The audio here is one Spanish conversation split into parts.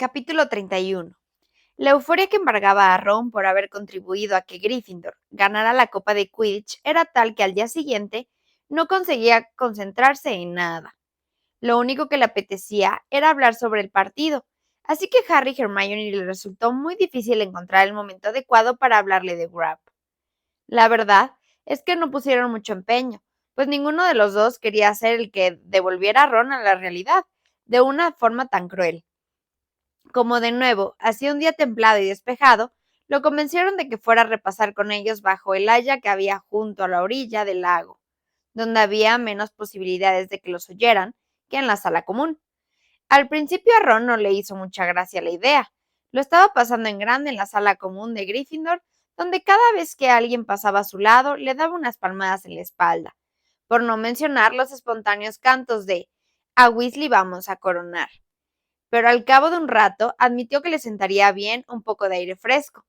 Capítulo 31. La euforia que embargaba a Ron por haber contribuido a que Gryffindor ganara la Copa de Quidditch era tal que al día siguiente no conseguía concentrarse en nada. Lo único que le apetecía era hablar sobre el partido, así que Harry y Hermione le resultó muy difícil encontrar el momento adecuado para hablarle de Grab. La verdad es que no pusieron mucho empeño, pues ninguno de los dos quería ser el que devolviera a Ron a la realidad de una forma tan cruel. Como de nuevo hacía un día templado y despejado, lo convencieron de que fuera a repasar con ellos bajo el haya que había junto a la orilla del lago, donde había menos posibilidades de que los oyeran que en la sala común. Al principio a Ron no le hizo mucha gracia la idea. Lo estaba pasando en grande en la sala común de Gryffindor, donde cada vez que alguien pasaba a su lado le daba unas palmadas en la espalda, por no mencionar los espontáneos cantos de "A Weasley vamos a coronar", pero al cabo de un rato admitió que le sentaría bien un poco de aire fresco.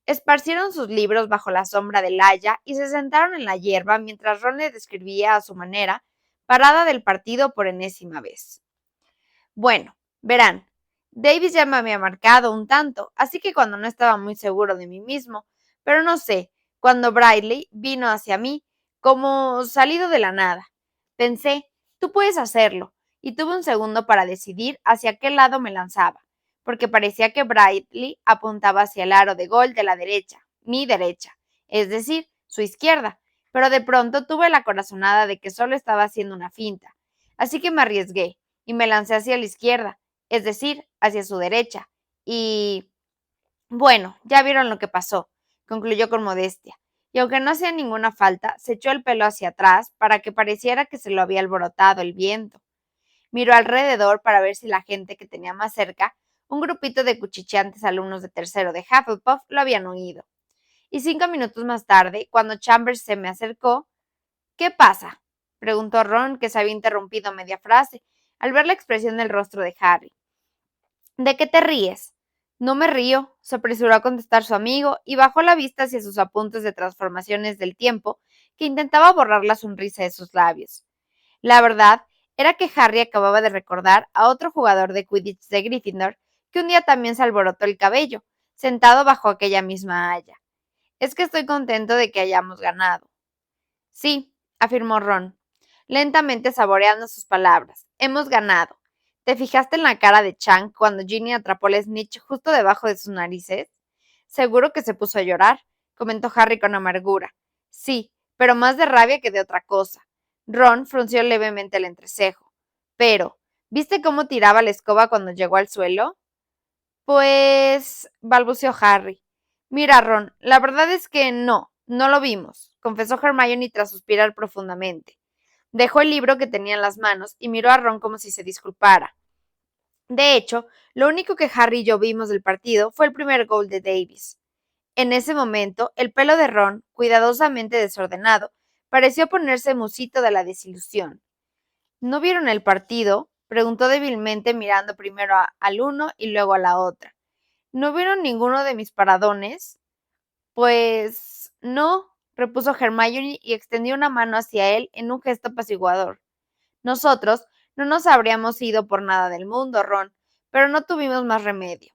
Esparcieron sus libros bajo la sombra del haya y se sentaron en la hierba mientras Ron le describía a su manera parada del partido por enésima vez. Bueno, verán, Davis ya me había marcado un tanto, así que cuando no estaba muy seguro de mí mismo, pero no sé, cuando Bradley vino hacia mí, como salido de la nada, pensé, tú puedes hacerlo, y tuve un segundo para decidir hacia qué lado me lanzaba, porque parecía que Bradley apuntaba hacia el aro de gol de la derecha, mi derecha, es decir, su izquierda, pero de pronto tuve la corazonada de que solo estaba haciendo una finta, así que me arriesgué y me lancé hacia la izquierda, es decir, hacia su derecha. Y bueno, ya vieron lo que pasó, concluyó con modestia. Y aunque no hacía ninguna falta, se echó el pelo hacia atrás para que pareciera que se lo había alborotado el viento. Miró alrededor para ver si la gente que tenía más cerca, un grupito de cuchicheantes alumnos de tercero de Hufflepuff, lo habían oído. Y 5 minutos más tarde, cuando Chambers se me acercó, ¿qué pasa?, preguntó Ron, que se había interrumpido media frase, al ver la expresión del rostro de Harry. ¿De qué te ríes? No me río, se apresuró a contestar su amigo y bajó la vista hacia sus apuntes de transformaciones del tiempo, que intentaba borrar la sonrisa de sus labios. La verdad era que Harry acababa de recordar a otro jugador de Quidditch de Gryffindor que un día también se alborotó el cabello, sentado bajo aquella misma haya. Es que estoy contento de que hayamos ganado. Sí, afirmó Ron, lentamente saboreando sus palabras. Hemos ganado. ¿Te fijaste en la cara de Chang cuando Ginny atrapó el snitch justo debajo de sus narices? Seguro que se puso a llorar, comentó Harry con amargura. Sí, pero más de rabia que de otra cosa. Ron frunció levemente el entrecejo. Pero, ¿viste cómo tiraba la escoba cuando llegó al suelo? Pues, balbuceó Harry. Mira, Ron, la verdad es que no lo vimos, confesó Hermione tras suspirar profundamente. Dejó el libro que tenía en las manos y miró a Ron como si se disculpara. De hecho, lo único que Harry y yo vimos del partido fue el primer gol de Davis. En ese momento, el pelo de Ron, cuidadosamente desordenado, pareció ponerse musito de la desilusión. ¿No vieron el partido?, preguntó débilmente mirando primero al uno y luego a la otra. ¿No vieron ninguno de mis paradones? Pues no, repuso Hermione y extendió una mano hacia él en un gesto apaciguador. Nosotros no nos habríamos ido por nada del mundo, Ron, pero no tuvimos más remedio.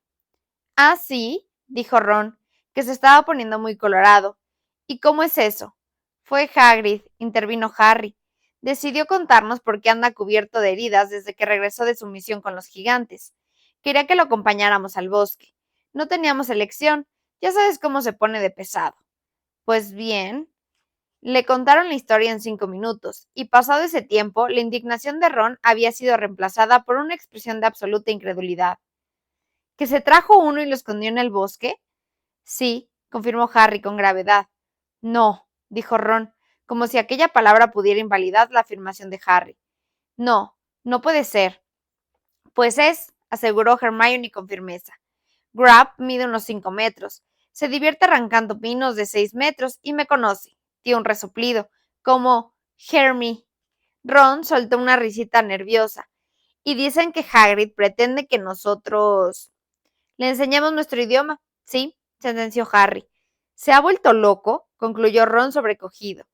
Ah, sí, dijo Ron, que se estaba poniendo muy colorado. ¿Y cómo es eso? Fue Hagrid, intervino Harry. Decidió contarnos por qué anda cubierto de heridas desde que regresó de su misión con los gigantes. Quería que lo acompañáramos al bosque. No teníamos elección, ya sabes cómo se pone de pesado. Pues bien, le contaron la historia en 5 minutos, y pasado ese tiempo, la indignación de Ron había sido reemplazada por una expresión de absoluta incredulidad. ¿Que se trajo uno y lo escondió en el bosque? Sí, confirmó Harry con gravedad. No, dijo Ron, como si aquella palabra pudiera invalidar la afirmación de Harry. No, no puede ser. Pues es, aseguró Hermione con firmeza. Grab mide unos 5 metros. Se divierte arrancando pinos de 6 metros y me conoce. Dio un resoplido, como Hermie. Ron soltó una risita nerviosa. Y dicen que Hagrid pretende que nosotros le enseñemos nuestro idioma. Sí, sentenció Harry. ¿Se ha vuelto loco?, concluyó Ron sobrecogido.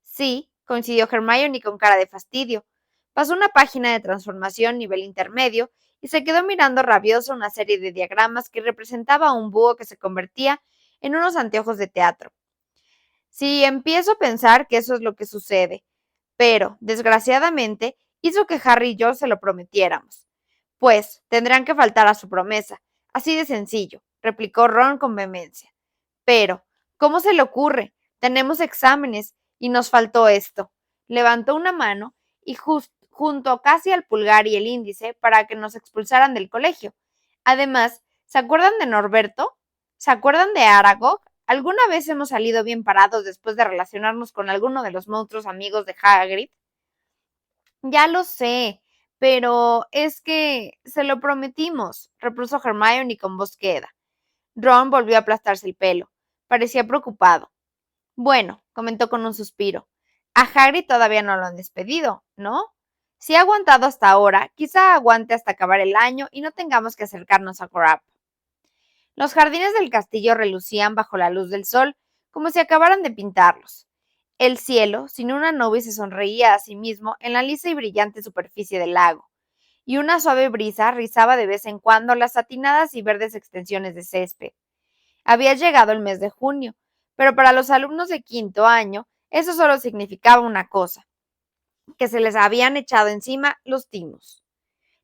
Sí, coincidió Hermione con cara de fastidio. Pasó una página de transformación nivel intermedio y se quedó mirando rabioso una serie de diagramas que representaba a un búho que se convertía en unos anteojos de teatro. Sí, empiezo a pensar que eso es lo que sucede, pero, desgraciadamente, hizo que Harry y yo se lo prometiéramos. Pues, tendrán que faltar a su promesa. Así de sencillo, replicó Ron con vehemencia. Pero, ¿cómo se le ocurre? Tenemos exámenes y nos faltó esto. Levantó una mano y juntó casi al pulgar y el índice para que nos expulsaran del colegio. Además, ¿se acuerdan de Norberto? ¿Se acuerdan de Aragog? ¿Alguna vez hemos salido bien parados después de relacionarnos con alguno de los monstruos amigos de Hagrid? Ya lo sé, pero es que se lo prometimos, repuso Hermione con voz queda. Ron volvió a aplastarse el pelo. Parecía preocupado. Bueno, comentó con un suspiro. A Hagrid todavía no lo han despedido, ¿no? Si ha aguantado hasta ahora, quizá aguante hasta acabar el año y no tengamos que acercarnos a Crabbe. Los jardines del castillo relucían bajo la luz del sol, como si acabaran de pintarlos. El cielo, sin una nube, se sonreía a sí mismo en la lisa y brillante superficie del lago, y una suave brisa rizaba de vez en cuando las satinadas y verdes extensiones de césped. Había llegado el mes de junio, pero para los alumnos de quinto año eso solo significaba una cosa, que se les habían echado encima los timos.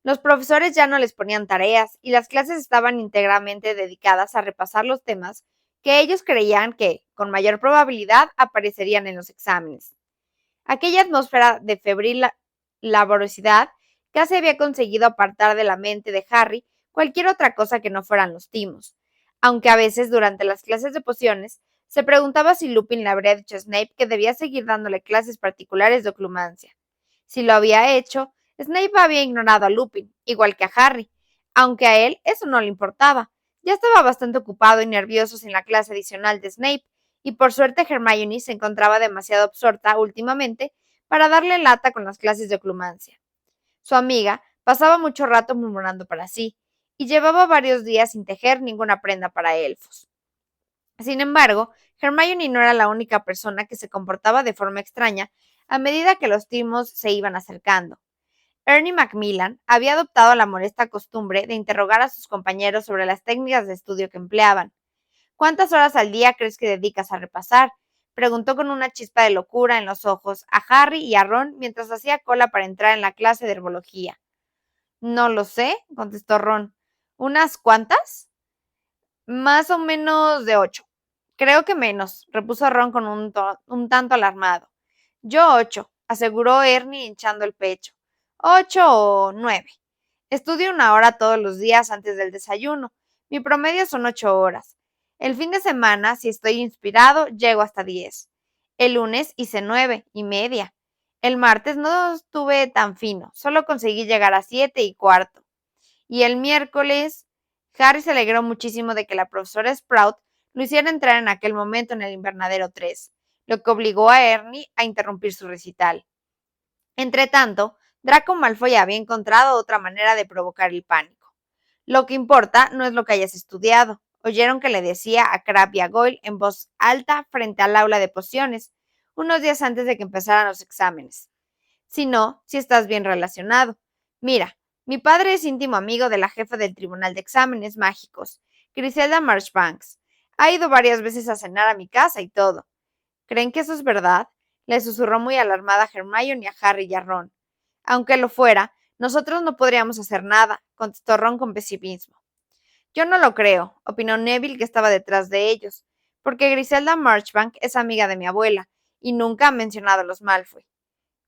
Los profesores ya no les ponían tareas y las clases estaban íntegramente dedicadas a repasar los temas que ellos creían que, con mayor probabilidad, aparecerían en los exámenes. Aquella atmósfera de febril laborosidad casi había conseguido apartar de la mente de Harry cualquier otra cosa que no fueran los timos, aunque a veces durante las clases de pociones se preguntaba si Lupin le habría dicho a Snape que debía seguir dándole clases particulares de oclumancia. Si lo había hecho, Snape había ignorado a Lupin, igual que a Harry, aunque a él eso no le importaba. Ya estaba bastante ocupado y nervioso sin la clase adicional de Snape, y por suerte Hermione se encontraba demasiado absorta últimamente para darle lata con las clases de oclumancia. Su amiga pasaba mucho rato murmurando para sí, y llevaba varios días sin tejer ninguna prenda para elfos. Sin embargo, Hermione no era la única persona que se comportaba de forma extraña a medida que los timos se iban acercando. Ernie Macmillan había adoptado la molesta costumbre de interrogar a sus compañeros sobre las técnicas de estudio que empleaban. ¿Cuántas horas al día crees que dedicas a repasar? Preguntó con una chispa de locura en los ojos a Harry y a Ron mientras hacía cola para entrar en la clase de herbología. No lo sé, contestó Ron. ¿Unas cuantas? Más o menos de 8. Creo que menos, repuso Ron con un tanto alarmado. Yo 8, aseguró Ernie hinchando el pecho. 8 o 9. Estudio 1 hora todos los días antes del desayuno. Mi promedio son 8 horas. El fin de semana, si estoy inspirado, llego hasta 10. El lunes hice 9:30. El martes no estuve tan fino, solo conseguí llegar a 7:15. Y el miércoles, Harry se alegró muchísimo de que la profesora Sprout lo hiciera entrar en aquel momento en el invernadero 3, lo que obligó a Ernie a interrumpir su recital. Entretanto, Draco Malfoy había encontrado otra manera de provocar el pánico. Lo que importa no es lo que hayas estudiado, oyeron que le decía a Crabbe y a Goyle en voz alta frente al aula de pociones, unos días antes de que empezaran los exámenes. Sino, si estás bien relacionado. Mira, mi padre es íntimo amigo de la jefa del Tribunal de Exámenes Mágicos, Griselda Marchbanks. Ha ido varias veces a cenar a mi casa y todo. ¿Creen que eso es verdad? Le susurró muy alarmada a Hermione, a Harry y a Ron. Aunque lo fuera, nosotros no podríamos hacer nada, contestó Ron con pesimismo. Yo no lo creo, opinó Neville, que estaba detrás de ellos, porque Griselda Marchbank es amiga de mi abuela, y nunca ha mencionado a los Malfoy.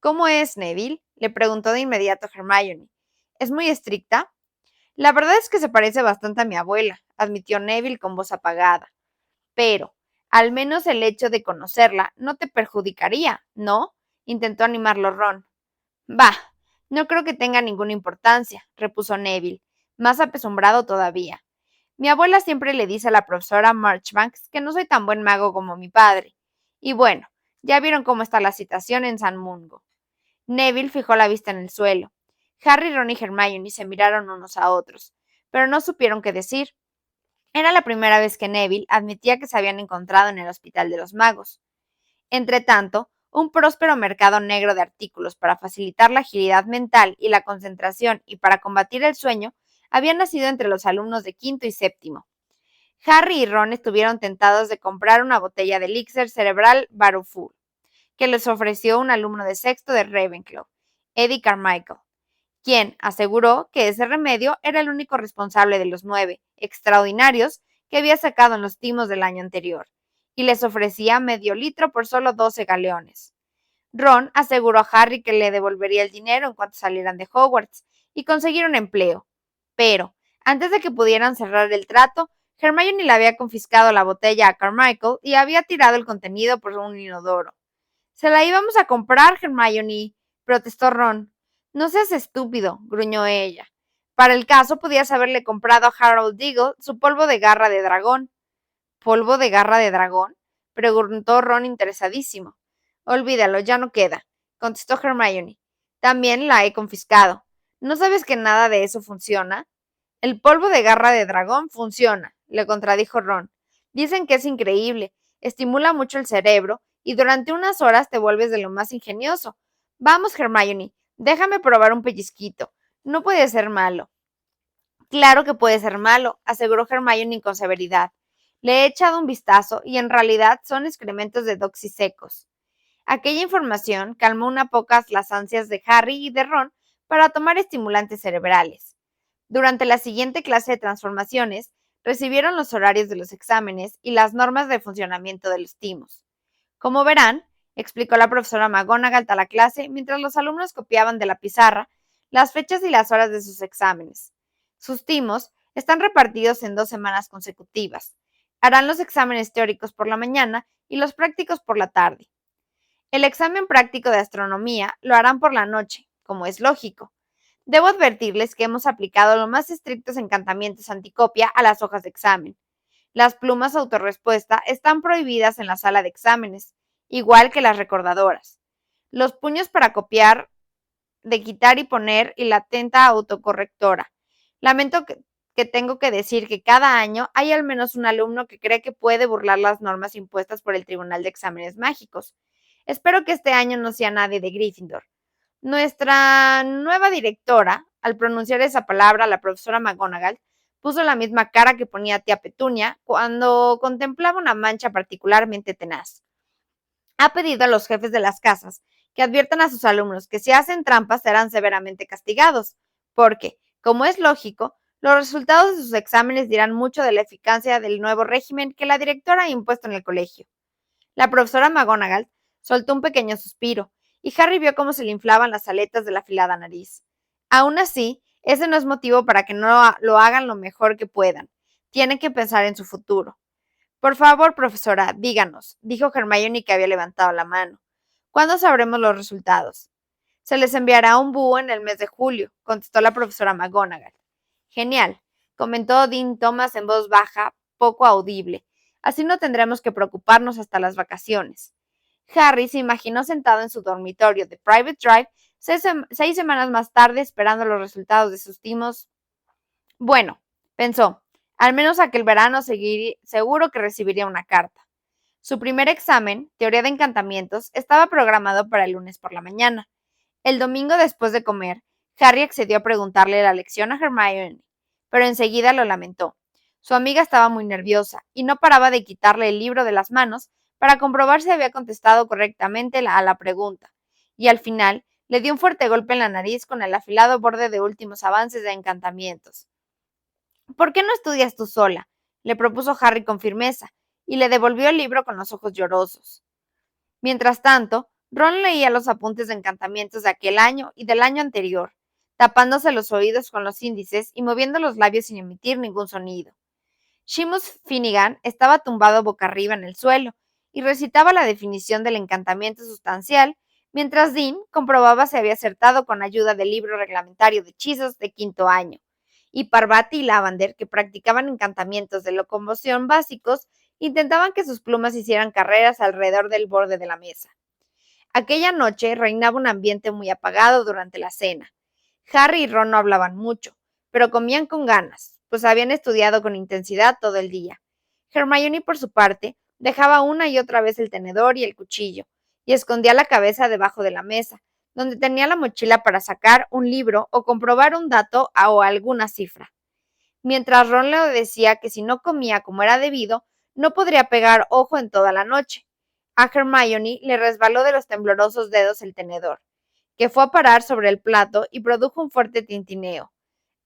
¿Cómo es, Neville? Le preguntó de inmediato Hermione. ¿Es muy estricta? La verdad es que se parece bastante a mi abuela, admitió Neville con voz apagada. Pero, al menos el hecho de conocerla no te perjudicaría, ¿no? Intentó animarlo Ron. Bah, no creo que tenga ninguna importancia, repuso Neville, más apesumbrado todavía. Mi abuela siempre le dice a la profesora Marchbanks que no soy tan buen mago como mi padre. Y bueno, ya vieron cómo está la situación en San Mungo. Neville fijó la vista en el suelo. Harry, Ron y Hermione se miraron unos a otros, pero no supieron qué decir. Era la primera vez que Neville admitía que se habían encontrado en el Hospital de los Magos. Entretanto, un próspero mercado negro de artículos para facilitar la agilidad mental y la concentración y para combatir el sueño había nacido entre los alumnos de quinto y séptimo. Harry y Ron estuvieron tentados de comprar una botella de elixir cerebral Baruful, que les ofreció un alumno de sexto de Ravenclaw, Eddie Carmichael, quien aseguró que ese remedio era el único responsable de los 9 extraordinarios que había sacado en los timos del año anterior, y les ofrecía medio litro por solo 12 galeones. Ron aseguró a Harry que le devolvería el dinero en cuanto salieran de Hogwarts y conseguir un empleo. Pero, antes de que pudieran cerrar el trato, Hermione le había confiscado la botella a Carmichael y había tirado el contenido por un inodoro. «Se la íbamos a comprar, Hermione», protestó Ron. «No seas estúpido», gruñó ella. «Para el caso podías haberle comprado a Harold Diggle su polvo de garra de dragón». «¿Polvo de garra de dragón?», preguntó Ron interesadísimo. «Olvídalo, ya no queda», contestó Hermione. «También la he confiscado. ¿No sabes que nada de eso funciona?» «El polvo de garra de dragón funciona», le contradijo Ron. «Dicen que es increíble, estimula mucho el cerebro y durante unas horas te vuelves de lo más ingenioso. Vamos, Hermione, déjame probar un pellizquito. No puede ser malo». «Claro que puede ser malo», aseguró Hermione con severidad. «Le he echado un vistazo y en realidad son excrementos de Doxy secos». Aquella información calmó una pocas las ansias de Harry y de Ron para tomar estimulantes cerebrales. Durante la siguiente clase de transformaciones, recibieron los horarios de los exámenes y las normas de funcionamiento de los timos. «Como verán», explicó la profesora McGonagall a la clase mientras los alumnos copiaban de la pizarra las fechas y las horas de sus exámenes. «Sus timos están repartidos en 2 semanas consecutivas. Harán los exámenes teóricos por la mañana y los prácticos por la tarde. El examen práctico de astronomía lo harán por la noche, como es lógico. Debo advertirles que hemos aplicado los más estrictos encantamientos anticopia a las hojas de examen. Las plumas autorrespuesta están prohibidas en la sala de exámenes, igual que las recordadoras. Los puños para copiar, de quitar y poner y la tinta autocorrectora. Lamento que tengo que decir que cada año hay al menos un alumno que cree que puede burlar las normas impuestas por el Tribunal de Exámenes Mágicos. Espero que este año no sea nadie de Gryffindor». Nuestra nueva directora, al pronunciar esa palabra, la profesora McGonagall, puso la misma cara que ponía tía Petunia cuando contemplaba una mancha particularmente tenaz. «Ha pedido a los jefes de las casas que adviertan a sus alumnos que si hacen trampas serán severamente castigados, porque, como es lógico, los resultados de sus exámenes dirán mucho de la eficacia del nuevo régimen que la directora ha impuesto en el colegio». La profesora McGonagall soltó un pequeño suspiro, y Harry vio cómo se le inflaban las aletas de la afilada nariz. «Aún así, ese no es motivo para que no lo hagan lo mejor que puedan. Tienen que pensar en su futuro». «Por favor, profesora, díganos», dijo Hermione, que había levantado la mano. «¿Cuándo sabremos los resultados?» «Se les enviará un búho en el mes de julio», contestó la profesora McGonagall. «Genial», comentó Dean Thomas en voz baja, poco audible. «Así no tendremos que preocuparnos hasta las vacaciones». Harry se imaginó sentado en su dormitorio de Private Drive 6 semanas más tarde esperando los resultados de sus timos. Bueno, pensó, al menos aquel verano seguro que recibiría una carta. Su primer examen, teoría de encantamientos, estaba programado para el lunes por la mañana. El domingo después de comer, Harry accedió a preguntarle la lección a Hermione, pero enseguida lo lamentó. Su amiga estaba muy nerviosa y no paraba de quitarle el libro de las manos para comprobar si había contestado correctamente a la pregunta, y al final le dio un fuerte golpe en la nariz con el afilado borde de últimos avances de encantamientos. «¿Por qué no estudias tú sola?», le propuso Harry con firmeza, y le devolvió el libro con los ojos llorosos. Mientras tanto, Ron leía los apuntes de encantamientos de aquel año y del año anterior, tapándose los oídos con los índices y moviendo los labios sin emitir ningún sonido. Seamus Finnegan estaba tumbado boca arriba en el suelo y recitaba la definición del encantamiento sustancial, mientras Dean comprobaba si había acertado con ayuda del libro reglamentario de hechizos de quinto año, y Parvati y Lavender, que practicaban encantamientos de locomoción básicos, intentaban que sus plumas hicieran carreras alrededor del borde de la mesa. Aquella noche reinaba un ambiente muy apagado durante la cena. Harry y Ron no hablaban mucho, pero comían con ganas, pues habían estudiado con intensidad todo el día. Hermione, por su parte, dejaba una y otra vez el tenedor y el cuchillo, y escondía la cabeza debajo de la mesa, donde tenía la mochila para sacar un libro o comprobar un dato o alguna cifra. mientras Ron le decía que si no comía como era debido, no podría pegar ojo en toda la noche. A Hermione le resbaló de los temblorosos dedos el tenedor, que fue a parar sobre el plato y produjo un fuerte tintineo.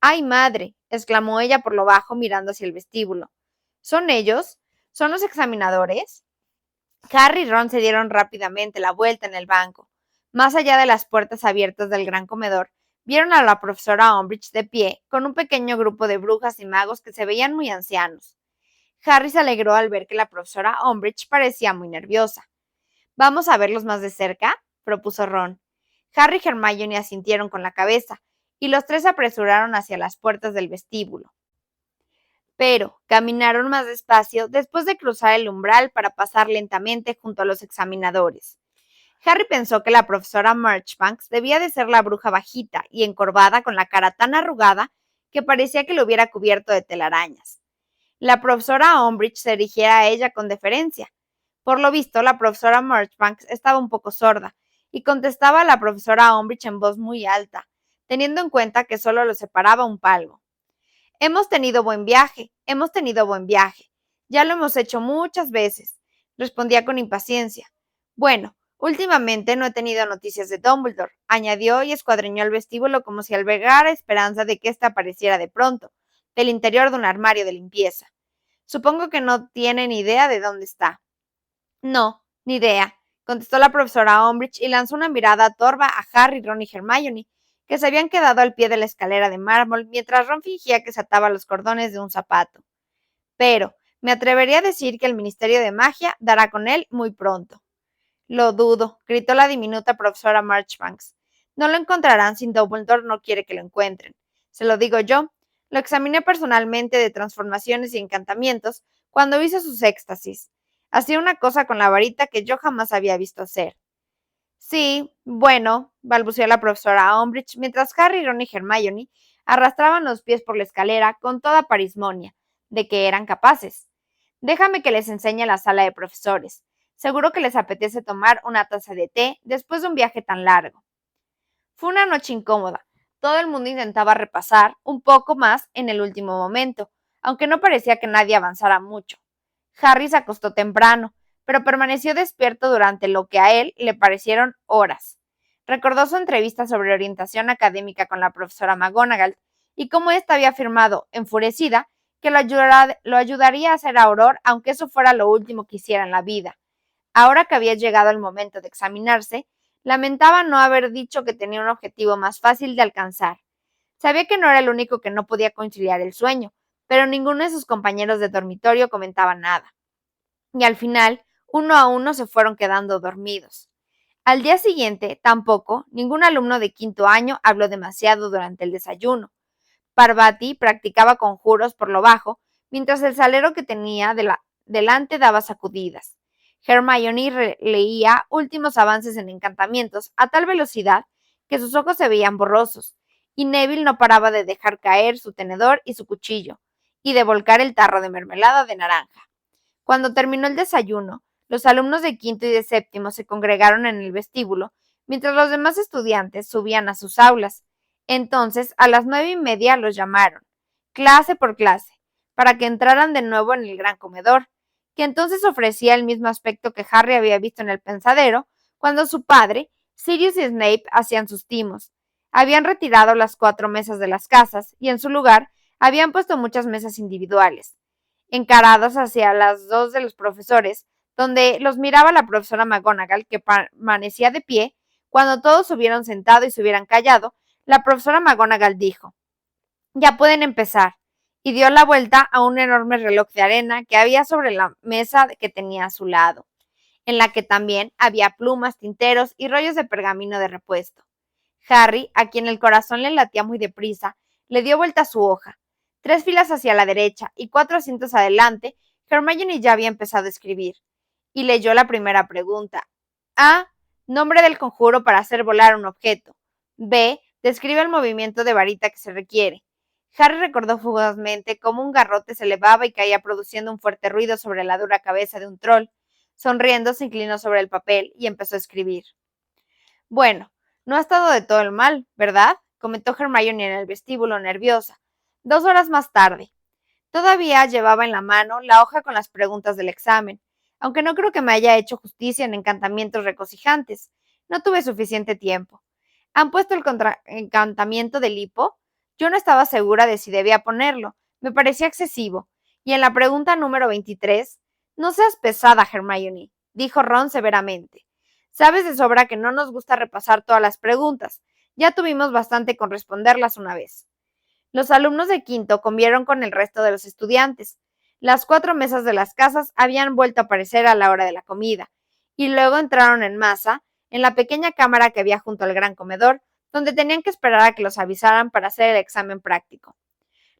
¡Ay, madre! Exclamó ella por lo bajo mirando hacia el vestíbulo. ¿Son ellos? ¿Son los examinadores? Harry y Ron se dieron rápidamente la vuelta en el banco. Más allá de las puertas abiertas del gran comedor, vieron a la profesora Umbridge de pie, con un pequeño grupo de brujas y magos que se veían muy ancianos. Harry se alegró al ver que la profesora Umbridge parecía muy nerviosa. ¿Vamos a verlos más de cerca?, propuso Ron. Harry y Hermione asintieron con la cabeza, y los tres se apresuraron hacia las puertas del vestíbulo. Pero caminaron más despacio después de cruzar el umbral para pasar lentamente junto a los examinadores. Harry pensó que la profesora Marchbanks debía de ser la bruja bajita y encorvada con la cara tan arrugada que parecía que lo hubiera cubierto de telarañas. La profesora Umbridge se dirigía a ella con deferencia. Por lo visto, la profesora Marchbanks estaba un poco sorda y contestaba a la profesora Umbridge en voz muy alta, teniendo en cuenta que solo lo separaba un palmo. Hemos tenido buen viaje, hemos tenido buen viaje. Ya lo hemos hecho muchas veces, respondía con impaciencia. Bueno, últimamente no he tenido noticias de Dumbledore, añadió y escuadriñó el vestíbulo como si albergara esperanza de que éste apareciera de pronto, del interior de un armario de limpieza. Supongo que no tiene ni idea de dónde está. No, ni idea, contestó la profesora Umbridge y lanzó una mirada torva a Harry, Ron y Hermione, que se habían quedado al pie de la escalera de mármol mientras Ron fingía que se ataba los cordones de un zapato. Pero me atrevería a decir que el Ministerio de Magia dará con él muy pronto. Lo dudo, gritó la diminuta profesora Marchbanks. No lo encontrarán si Dumbledore no quiere que lo encuentren. Se lo digo yo. Lo examiné personalmente de transformaciones y encantamientos cuando hizo sus éxtasis. Hacía una cosa con la varita que yo jamás había visto hacer. Sí, bueno, balbuceó la profesora Umbridge mientras Harry, Ron y Hermione arrastraban los pies por la escalera con toda parismonia, de que eran capaces. Déjame que les enseñe la sala de profesores. Seguro que les apetece tomar una taza de té después de un viaje tan largo. Fue una noche incómoda. Todo el mundo intentaba repasar un poco más en el último momento, aunque no parecía que nadie avanzara mucho. Harry se acostó temprano, pero permaneció despierto durante lo que a él le parecieron horas. Recordó su entrevista sobre orientación académica con la profesora McGonagall y cómo ésta había afirmado, enfurecida, que lo ayudaría a ser auror aunque eso fuera lo último que hiciera en la vida. Ahora que había llegado el momento de examinarse, lamentaba no haber dicho que tenía un objetivo más fácil de alcanzar. Sabía que no era el único que no podía conciliar el sueño, pero ninguno de sus compañeros de dormitorio comentaba nada. Y al final, uno a uno se fueron quedando dormidos. Al día siguiente, tampoco, ningún alumno de quinto año habló demasiado durante el desayuno. Parvati practicaba conjuros por lo bajo, mientras el salero que tenía delante daba sacudidas. Hermione leía últimos avances en encantamientos a tal velocidad que sus ojos se veían borrosos, y Neville no paraba de dejar caer su tenedor y su cuchillo, y de volcar el tarro de mermelada de naranja. Cuando terminó el desayuno, los alumnos de quinto y de séptimo se congregaron en el vestíbulo, mientras los demás estudiantes subían a sus aulas. Entonces, a las 9:30 los llamaron, clase por clase, para que entraran de nuevo en el gran comedor, que entonces ofrecía el mismo aspecto que Harry había visto en el pensadero, cuando su padre, Sirius y Snape hacían sus timos. Habían retirado las 4 mesas de las casas, y en su lugar habían puesto muchas mesas individuales, encarados hacia las dos de los profesores, donde los miraba la profesora McGonagall, que permanecía de pie. Cuando todos se hubieran sentado y se hubieran callado, la profesora McGonagall dijo: «Ya pueden empezar», y dio la vuelta a un enorme reloj de arena que había sobre la mesa que tenía a su lado, en la que también había plumas, tinteros y rollos de pergamino de repuesto. Harry, a quien el corazón le latía muy deprisa, le dio vuelta a su hoja. 3 filas hacia la derecha y 4 asientos adelante, Hermione ya había empezado a escribir, y leyó la primera pregunta. A. Nombre del conjuro para hacer volar un objeto. B. Describe el movimiento de varita que se requiere. Harry recordó fugazmente cómo un garrote se elevaba y caía produciendo un fuerte ruido sobre la dura cabeza de un troll. Sonriendo, se inclinó sobre el papel y empezó a escribir. Bueno, no ha estado de todo el mal, ¿verdad?, comentó Hermione en el vestíbulo, nerviosa. 2 horas más tarde. Todavía llevaba en la mano la hoja con las preguntas del examen, aunque no creo que me haya hecho justicia en encantamientos regocijantes. No tuve suficiente tiempo. ¿Han puesto el encantamiento del hipo? Yo no estaba segura de si debía ponerlo. Me parecía excesivo. Y en la pregunta número 23, no seas pesada, Hermione, dijo Ron severamente. Sabes de sobra que no nos gusta repasar todas las preguntas. Ya tuvimos bastante con responderlas una vez. Los alumnos de quinto comieron con el resto de los estudiantes. Las 4 mesas de las casas habían vuelto a aparecer a la hora de la comida, y luego entraron en masa en la pequeña cámara que había junto al gran comedor, donde tenían que esperar a que los avisaran para hacer el examen práctico.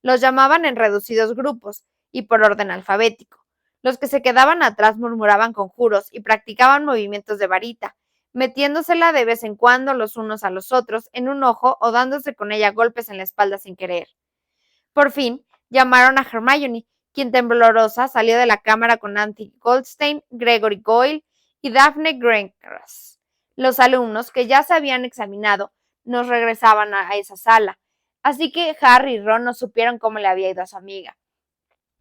Los llamaban en reducidos grupos y por orden alfabético. Los que se quedaban atrás murmuraban conjuros y practicaban movimientos de varita, metiéndosela de vez en cuando los unos a los otros en un ojo o dándose con ella golpes en la espalda sin querer. Por fin, llamaron a Hermione, quien temblorosa salió de la cámara con Nancy Goldstein, Gregory Goyle y Daphne Greencross. Los alumnos que ya se habían examinado nos regresaban a esa sala, así que Harry y Ron no supieron cómo le había ido a su amiga.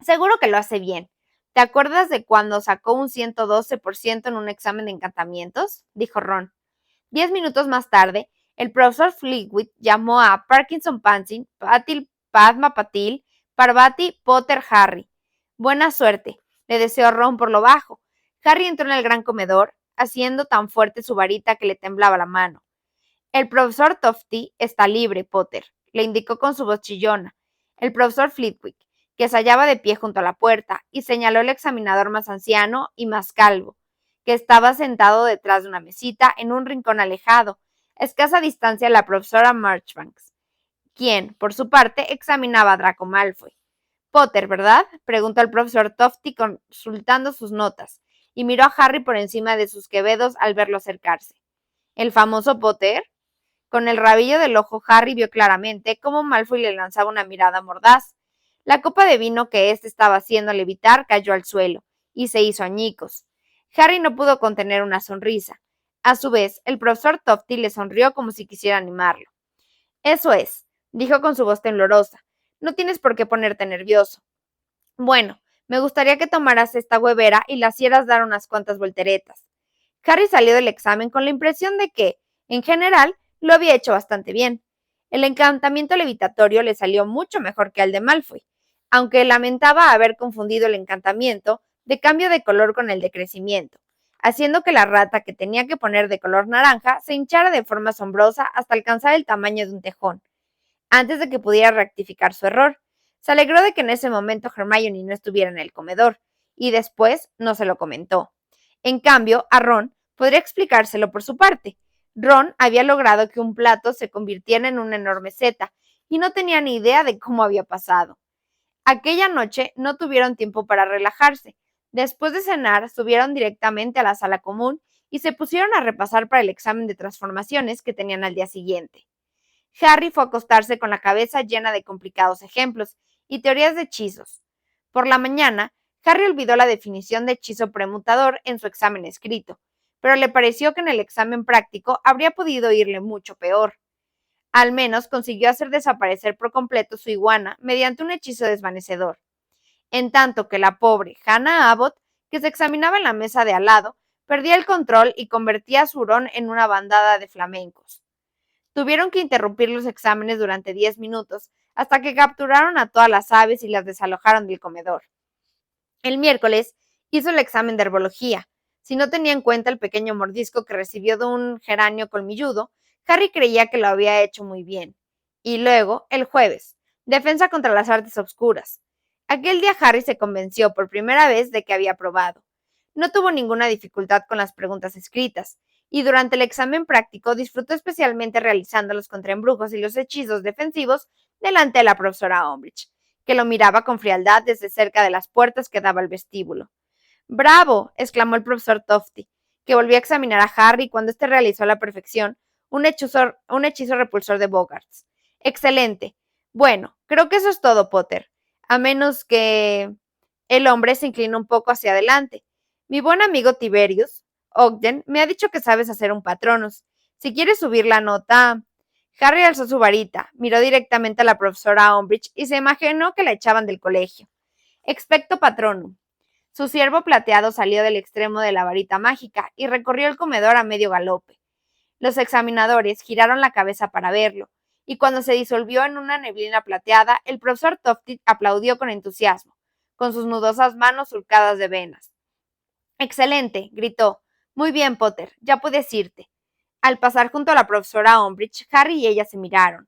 Seguro que lo hace bien. ¿Te acuerdas de cuando sacó un 112% en un examen de encantamientos? Dijo Ron. 10 minutos más tarde, el profesor Flitwick llamó a Parkinson Pansy, Patil, Padma Patil, Parvati, Potter, Harry. Buena suerte, le deseó Ron por lo bajo. Harry entró en el gran comedor, haciendo tan fuerte su varita que le temblaba la mano. El profesor Tofty está libre, Potter, le indicó con su voz chillona. El profesor Flitwick, que se hallaba de pie junto a la puerta, y señaló el examinador más anciano y más calvo, que estaba sentado detrás de una mesita en un rincón alejado, a escasa distancia de la profesora Marchbanks, quien, por su parte, examinaba a Draco Malfoy. Potter, ¿verdad? Preguntó el profesor Tofty consultando sus notas, y miró a Harry por encima de sus quevedos al verlo acercarse. ¿El famoso Potter? Con el rabillo del ojo, Harry vio claramente cómo Malfoy le lanzaba una mirada mordaz. La copa de vino que éste estaba haciendo levitar cayó al suelo, y se hizo añicos. Harry no pudo contener una sonrisa. A su vez, el profesor Tofty le sonrió como si quisiera animarlo. Eso es, dijo con su voz temblorosa. No tienes por qué ponerte nervioso. Bueno, me gustaría que tomaras esta huevera y la hicieras dar unas cuantas volteretas. Harry salió del examen con la impresión de que, en general, lo había hecho bastante bien. El encantamiento levitatorio le salió mucho mejor que al de Malfoy, aunque lamentaba haber confundido el encantamiento de cambio de color con el de crecimiento, haciendo que la rata que tenía que poner de color naranja se hinchara de forma asombrosa hasta alcanzar el tamaño de un tejón, antes de que pudiera rectificar su error. Se alegró de que en ese momento Hermione no estuviera en el comedor, y después no se lo comentó. En cambio, a Ron podría explicárselo por su parte. Ron había logrado que un plato se convirtiera en una enorme seta, y no tenía ni idea de cómo había pasado. Aquella noche no tuvieron tiempo para relajarse. Después de cenar, subieron directamente a la sala común y se pusieron a repasar para el examen de transformaciones que tenían al día siguiente. Harry fue a acostarse con la cabeza llena de complicados ejemplos y teorías de hechizos. Por la mañana, Harry olvidó la definición de hechizo premutador en su examen escrito, pero le pareció que en el examen práctico habría podido irle mucho peor. Al menos consiguió hacer desaparecer por completo su iguana mediante un hechizo desvanecedor, en tanto que la pobre Hannah Abbott, que se examinaba en la mesa de al lado, perdía el control y convertía a su hurón en una bandada de flamencos. Tuvieron que interrumpir los exámenes durante 10 minutos, hasta que capturaron a todas las aves y las desalojaron del comedor. El miércoles hizo el examen de herbología. Si no tenía en cuenta el pequeño mordisco que recibió de un geranio colmilludo, Harry creía que lo había hecho muy bien. Y luego, el jueves, defensa contra las artes obscuras. Aquel día Harry se convenció por primera vez de que había aprobado. No tuvo ninguna dificultad con las preguntas escritas, y durante el examen práctico disfrutó especialmente realizando los contraembrujos y los hechizos defensivos delante de la profesora Umbridge, que lo miraba con frialdad desde cerca de las puertas que daba al vestíbulo. ¡Bravo!, exclamó el profesor Tofty, que volvió a examinar a Harry cuando éste realizó a la perfección un hechizo repulsor de Bogarts. ¡Excelente! Bueno, creo que eso es todo, Potter, a menos que... El hombre se inclinó un poco hacia adelante. Mi buen amigo Tiberius Ogden me ha dicho que sabes hacer un Patronus. Si quieres subir la nota... Harry alzó su varita, miró directamente a la profesora Umbridge y se imaginó que la echaban del colegio. Expecto patronum. Su ciervo plateado salió del extremo de la varita mágica y recorrió el comedor a medio galope. Los examinadores giraron la cabeza para verlo, y cuando se disolvió en una neblina plateada, el profesor Tufty aplaudió con entusiasmo, con sus nudosas manos surcadas de venas. «Excelente», gritó. «Muy bien, Potter, ya puedes irte». Al pasar junto a la profesora Umbridge, Harry y ella se miraron.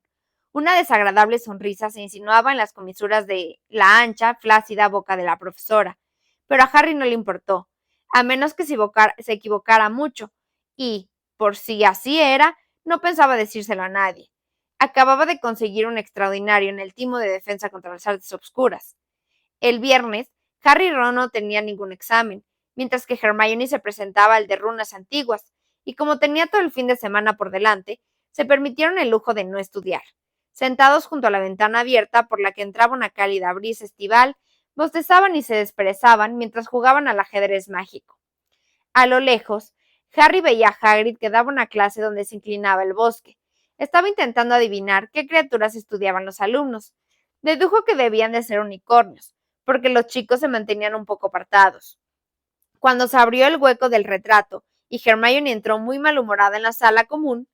Una desagradable sonrisa se insinuaba en las comisuras de la ancha, flácida boca de la profesora, pero a Harry no le importó, a menos que se equivocara mucho, y, por si así era, no pensaba decírselo a nadie. Acababa de conseguir un extraordinario en el timo de defensa contra las artes obscuras. El viernes, Harry y Ron no tenían ningún examen, mientras que Hermione se presentaba al de runas antiguas, y como tenía todo el fin de semana por delante, se permitieron el lujo de no estudiar. Sentados junto a la ventana abierta por la que entraba una cálida brisa estival, bostezaban y se desperezaban mientras jugaban al ajedrez mágico. A lo lejos, Harry veía a Hagrid que daba una clase donde se inclinaba el bosque. Estaba intentando adivinar qué criaturas estudiaban los alumnos. Dedujo que debían de ser unicornios, porque los chicos se mantenían un poco apartados. Cuando se abrió el hueco del retrato y Hermione entró muy malhumorada en la sala común,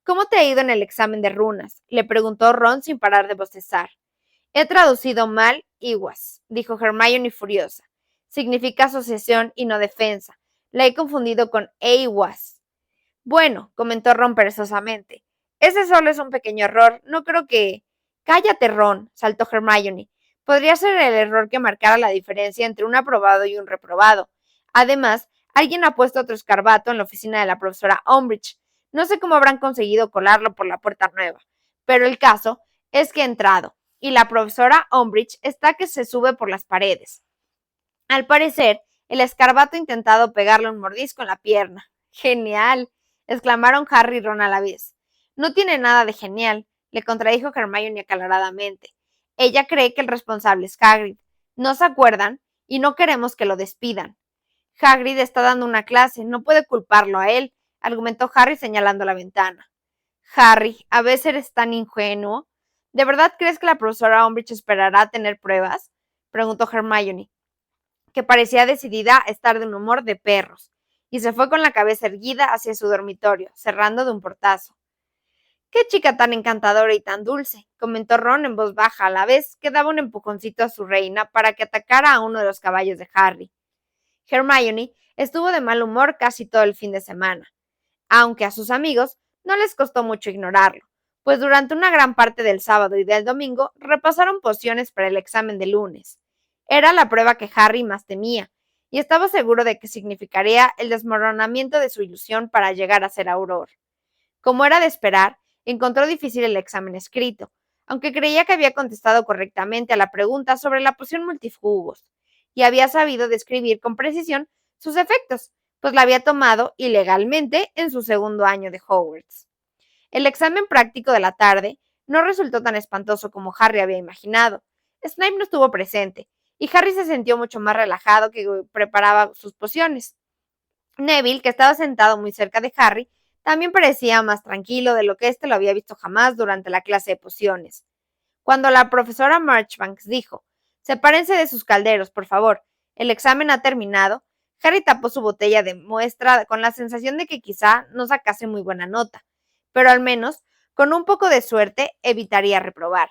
«¿Cómo te ha ido en el examen de runas?», le preguntó Ron sin parar de bostezar. «He traducido mal Iwas», dijo Hermione furiosa. «Significa asociación y no defensa. La he confundido con Eiwas». «Bueno», comentó Ron perezosamente. «Ese solo es un pequeño error. No creo que...» «Cállate, Ron», saltó Hermione. «Podría ser el error que marcara la diferencia entre un aprobado y un reprobado. Además, alguien ha puesto otro escarabato en la oficina de la profesora Umbridge. No sé cómo habrán conseguido colarlo por la puerta nueva, pero el caso es que he entrado, y la profesora Umbridge está que se sube por las paredes. Al parecer, el escarabato ha intentado pegarle un mordisco en la pierna». «Genial», exclamaron Harry y Ron a la vez. «No tiene nada de genial», le contradijo Hermione acaloradamente. «Ella cree que el responsable es Hagrid. ¿No se acuerdan? Y no queremos que lo despidan». «Hagrid está dando una clase, no puede culparlo a él», argumentó Harry señalando la ventana. «Harry, a veces eres tan ingenuo. ¿De verdad crees que la profesora Umbridge esperará a tener pruebas?», preguntó Hermione, que parecía decidida a estar de un humor de perros, y se fue con la cabeza erguida hacia su dormitorio, cerrando de un portazo. «Qué chica tan encantadora y tan dulce», comentó Ron en voz baja a la vez que daba un empujoncito a su reina para que atacara a uno de los caballos de Harry. Hermione estuvo de mal humor casi todo el fin de semana, aunque a sus amigos no les costó mucho ignorarlo, pues durante una gran parte del sábado y del domingo repasaron pociones para el examen de lunes. Era la prueba que Harry más temía, y estaba seguro de que significaría el desmoronamiento de su ilusión para llegar a ser Auror. Como era de esperar, encontró difícil el examen escrito, aunque creía que había contestado correctamente a la pregunta sobre la poción multijugos, y había sabido describir con precisión sus efectos, pues la había tomado ilegalmente en su segundo año de Hogwarts. El examen práctico de la tarde no resultó tan espantoso como Harry había imaginado. Snape no estuvo presente, y Harry se sintió mucho más relajado que preparaba sus pociones. Neville, que estaba sentado muy cerca de Harry, también parecía más tranquilo de lo que éste lo había visto jamás durante la clase de pociones. Cuando la profesora Marchbanks dijo: «Sepárense de sus calderos, por favor, el examen ha terminado», Harry tapó su botella de muestra con la sensación de que quizá no sacase muy buena nota, pero al menos, con un poco de suerte, evitaría reprobar.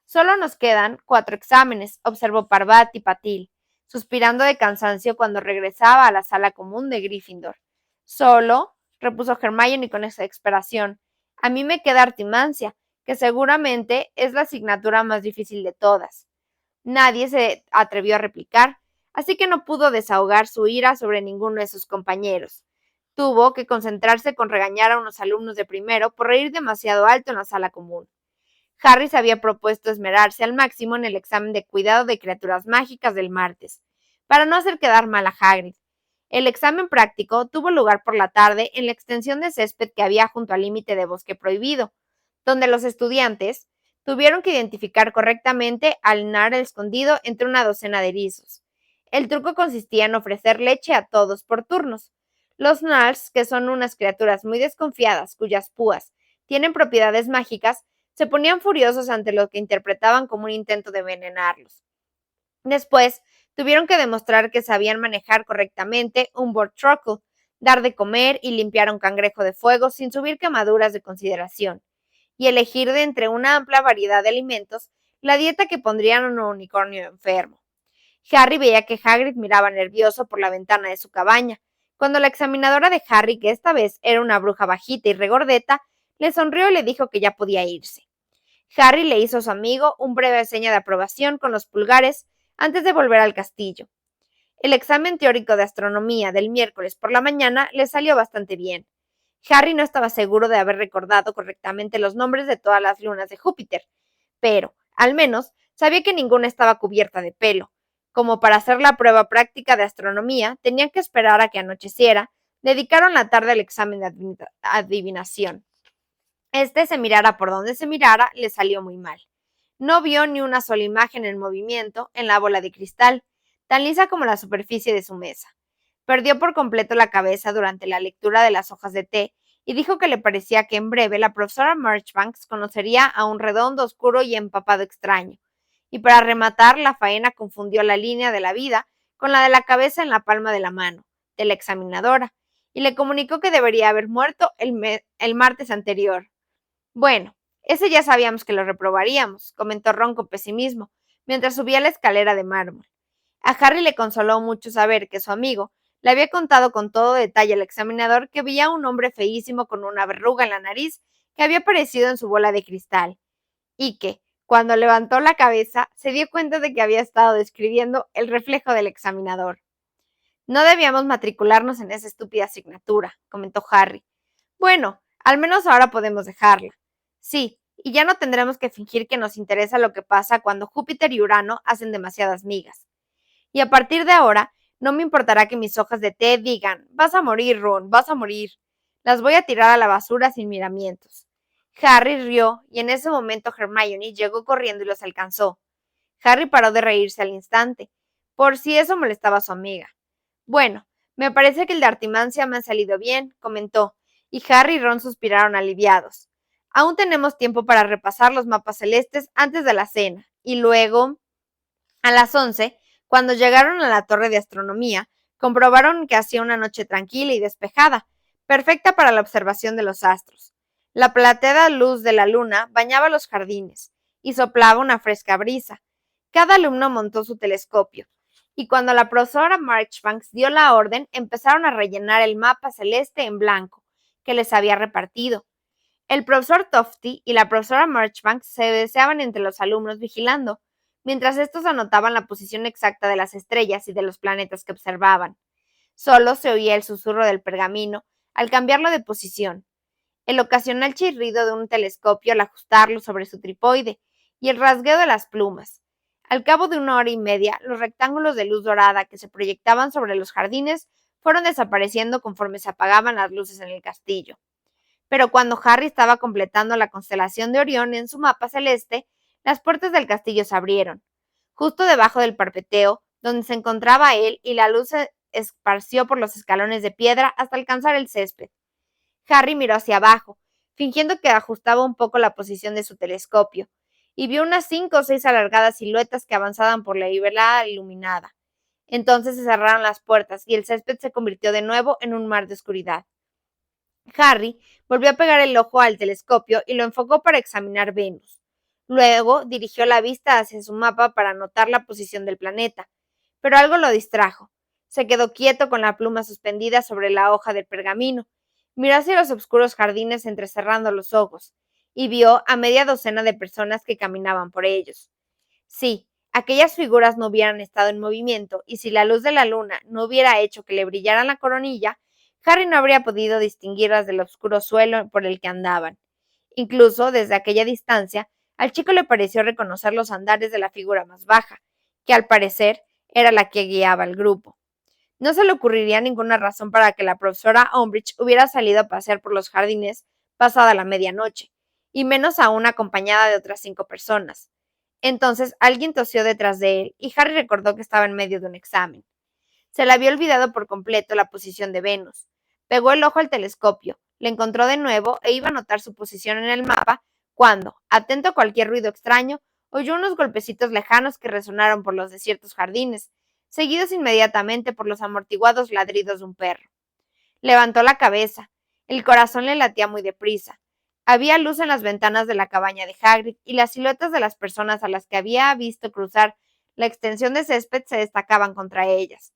«Solo nos quedan 4 exámenes», observó Parvati Patil, suspirando de cansancio cuando regresaba a la sala común de Gryffindor. «Solo», repuso Hermione con exasperación, «a mí me queda Artimancia, que seguramente es la asignatura más difícil de todas». Nadie se atrevió a replicar, así que no pudo desahogar su ira sobre ninguno de sus compañeros. Tuvo que concentrarse con regañar a unos alumnos de primero por reír demasiado alto en la sala común. Harry se había propuesto esmerarse al máximo en el examen de cuidado de criaturas mágicas del martes, para no hacer quedar mal a Hagrid. El examen práctico tuvo lugar por la tarde en la extensión de césped que había junto al límite de bosque prohibido, donde los estudiantes tuvieron que identificar correctamente al nar escondido entre una docena de erizos. El truco consistía en ofrecer leche a todos por turnos. Los nars, que son unas criaturas muy desconfiadas cuyas púas tienen propiedades mágicas, se ponían furiosos ante lo que interpretaban como un intento de envenenarlos. Después, tuvieron que demostrar que sabían manejar correctamente un Vortrockel, dar de comer y limpiar un cangrejo de fuego sin subir quemaduras de consideración, y elegir de entre una amplia variedad de alimentos la dieta que pondrían a un unicornio enfermo. Harry veía que Hagrid miraba nervioso por la ventana de su cabaña, cuando la examinadora de Harry, que esta vez era una bruja bajita y regordeta, le sonrió y le dijo que ya podía irse. Harry le hizo a su amigo un breve seña de aprobación con los pulgares antes de volver al castillo. El examen teórico de astronomía del miércoles por la mañana le salió bastante bien. Harry no estaba seguro de haber recordado correctamente los nombres de todas las lunas de Júpiter, pero, al menos, sabía que ninguna estaba cubierta de pelo. Como para hacer la prueba práctica de astronomía, tenían que esperar a que anocheciera. Dedicaron la tarde al examen de adivinación. Se mirara por donde se mirara, le salió muy mal. No vio ni una sola imagen en movimiento en la bola de cristal, tan lisa como la superficie de su mesa. Perdió por completo la cabeza durante la lectura de las hojas de té y dijo que le parecía que en breve la profesora Marchbanks conocería a un redondo, oscuro y empapado extraño. Y para rematar, la faena confundió la línea de la vida con la de la cabeza en la palma de la mano, de la examinadora, y le comunicó que debería haber muerto el martes anterior. Bueno, ese ya sabíamos que lo reprobaríamos, comentó Ron con pesimismo, mientras subía la escalera de mármol. A Harry le consoló mucho saber que su amigo le había contado con todo detalle al examinador que veía a un hombre feísimo con una verruga en la nariz que había aparecido en su bola de cristal, y que, cuando levantó la cabeza, se dio cuenta de que había estado describiendo el reflejo del examinador. No debíamos matricularnos en esa estúpida asignatura, comentó Harry. Bueno, al menos ahora podemos dejarla. Sí, y ya no tendremos que fingir que nos interesa lo que pasa cuando Júpiter y Urano hacen demasiadas migas. Y a partir de ahora, no me importará que mis hojas de té digan, vas a morir, Ron, vas a morir. Las voy a tirar a la basura sin miramientos. Harry rió, y en ese momento Hermione llegó corriendo y los alcanzó. Harry paró de reírse al instante, por si eso molestaba a su amiga. Bueno, me parece que el de Artimancia me ha salido bien, comentó, y Harry y Ron suspiraron aliviados. Aún tenemos tiempo para repasar los mapas celestes antes de la cena, y luego, a las 11, cuando llegaron a la torre de astronomía, comprobaron que hacía una noche tranquila y despejada, perfecta para la observación de los astros. La plateada luz de la luna bañaba los jardines, y soplaba una fresca brisa. Cada alumno montó su telescopio, y cuando la profesora Marchbanks dio la orden, empezaron a rellenar el mapa celeste en blanco, que les había repartido. El profesor Tofty y la profesora Marchbanks se deseaban entre los alumnos vigilando, mientras estos anotaban la posición exacta de las estrellas y de los planetas que observaban. Solo se oía el susurro del pergamino al cambiarlo de posición, el ocasional chirrido de un telescopio al ajustarlo sobre su tripoide y el rasgueo de las plumas. Al cabo de 1 hora y media, los rectángulos de luz dorada que se proyectaban sobre los jardines fueron desapareciendo conforme se apagaban las luces en el castillo. Pero cuando Harry estaba completando la constelación de Orión en su mapa celeste, las puertas del castillo se abrieron, justo debajo del parpeteo, donde se encontraba él, y la luz se esparció por los escalones de piedra hasta alcanzar el césped. Harry miró hacia abajo, fingiendo que ajustaba un poco la posición de su telescopio, y vio unas 5 o 6 alargadas siluetas que avanzaban por la velada iluminada. Entonces se cerraron las puertas y el césped se convirtió de nuevo en un mar de oscuridad. Harry volvió a pegar el ojo al telescopio y lo enfocó para examinar Venus. Luego dirigió la vista hacia su mapa para anotar la posición del planeta, pero algo lo distrajo. Se quedó quieto con la pluma suspendida sobre la hoja del pergamino, miró hacia los oscuros jardines entrecerrando los ojos, y vio a media docena de personas que caminaban por ellos. Sí, aquellas figuras no hubieran estado en movimiento, y si la luz de la luna no hubiera hecho que le brillara la coronilla, Harry no habría podido distinguirlas del oscuro suelo por el que andaban. Incluso desde aquella distancia, al chico le pareció reconocer los andares de la figura más baja, que al parecer era la que guiaba al grupo. No se le ocurriría ninguna razón para que la profesora Umbridge hubiera salido a pasear por los jardines pasada la medianoche, y menos aún acompañada de otras 5 personas. Entonces alguien tosió detrás de él, y Harry recordó que estaba en medio de un examen. Se le había olvidado por completo la posición de Venus. Pegó el ojo al telescopio, Le encontró de nuevo e iba a notar su posición en el mapa cuando, atento a cualquier ruido extraño, oyó unos golpecitos lejanos que resonaron por los desiertos jardines, seguidos inmediatamente por los amortiguados ladridos de un perro. Levantó la cabeza. El corazón le latía muy deprisa. Había luz en las ventanas de la cabaña de Hagrid y las siluetas de las personas a las que había visto cruzar la extensión de césped se destacaban contra ellas.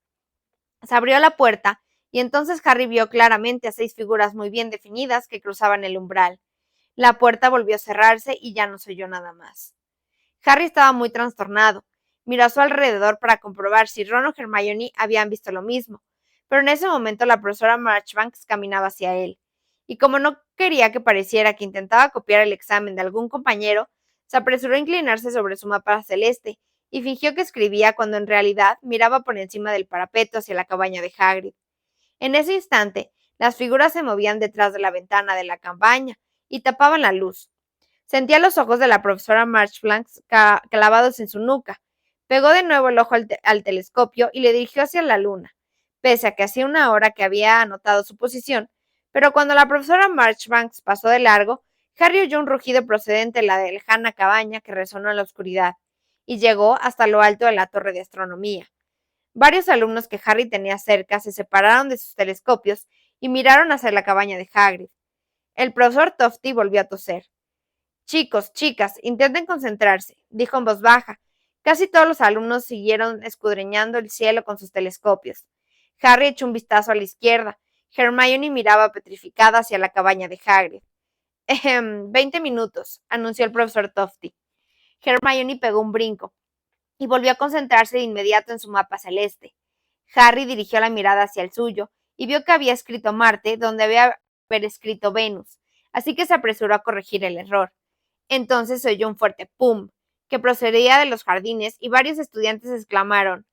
Se abrió la puerta y entonces Harry vio claramente a 6 figuras muy bien definidas que cruzaban el umbral. La puerta volvió a cerrarse y ya no se oyó nada más. Harry estaba muy trastornado. Miró a su alrededor para comprobar si Ron o Hermione habían visto lo mismo, pero en ese momento la profesora Marchbanks caminaba hacia él, y como no quería que pareciera que intentaba copiar el examen de algún compañero, se apresuró a inclinarse sobre su mapa celeste y fingió que escribía cuando en realidad miraba por encima del parapeto hacia la cabaña de Hagrid. En ese instante, las figuras se movían detrás de la ventana de la cabaña y tapaban la luz. Sentía los ojos de la profesora Marchbanks clavados en su nuca. Pegó de nuevo el ojo al telescopio y le dirigió hacia la luna, pese a que hacía una hora que había anotado su posición, pero cuando la profesora Marchbanks pasó de largo, Harry oyó un rugido procedente de la lejana cabaña que resonó en la oscuridad, y llegó hasta lo alto de la torre de astronomía. Varios alumnos que Harry tenía cerca se separaron de sus telescopios y miraron hacia la cabaña de Hagrid. El profesor Tofty volvió a toser. Chicos, chicas, intenten concentrarse, dijo en voz baja. Casi todos los alumnos siguieron escudriñando el cielo con sus telescopios. Harry echó un vistazo a la izquierda. Hermione miraba petrificada hacia la cabaña de Hagrid. 20 minutos, anunció el profesor Tofty. Hermione pegó un brinco y volvió a concentrarse de inmediato en su mapa celeste. Harry dirigió la mirada hacia el suyo y vio que había escrito Marte donde había haber escrito Venus, así que se apresuró a corregir el error. Entonces se oyó un fuerte pum, que procedía de los jardines y varios estudiantes exclamaron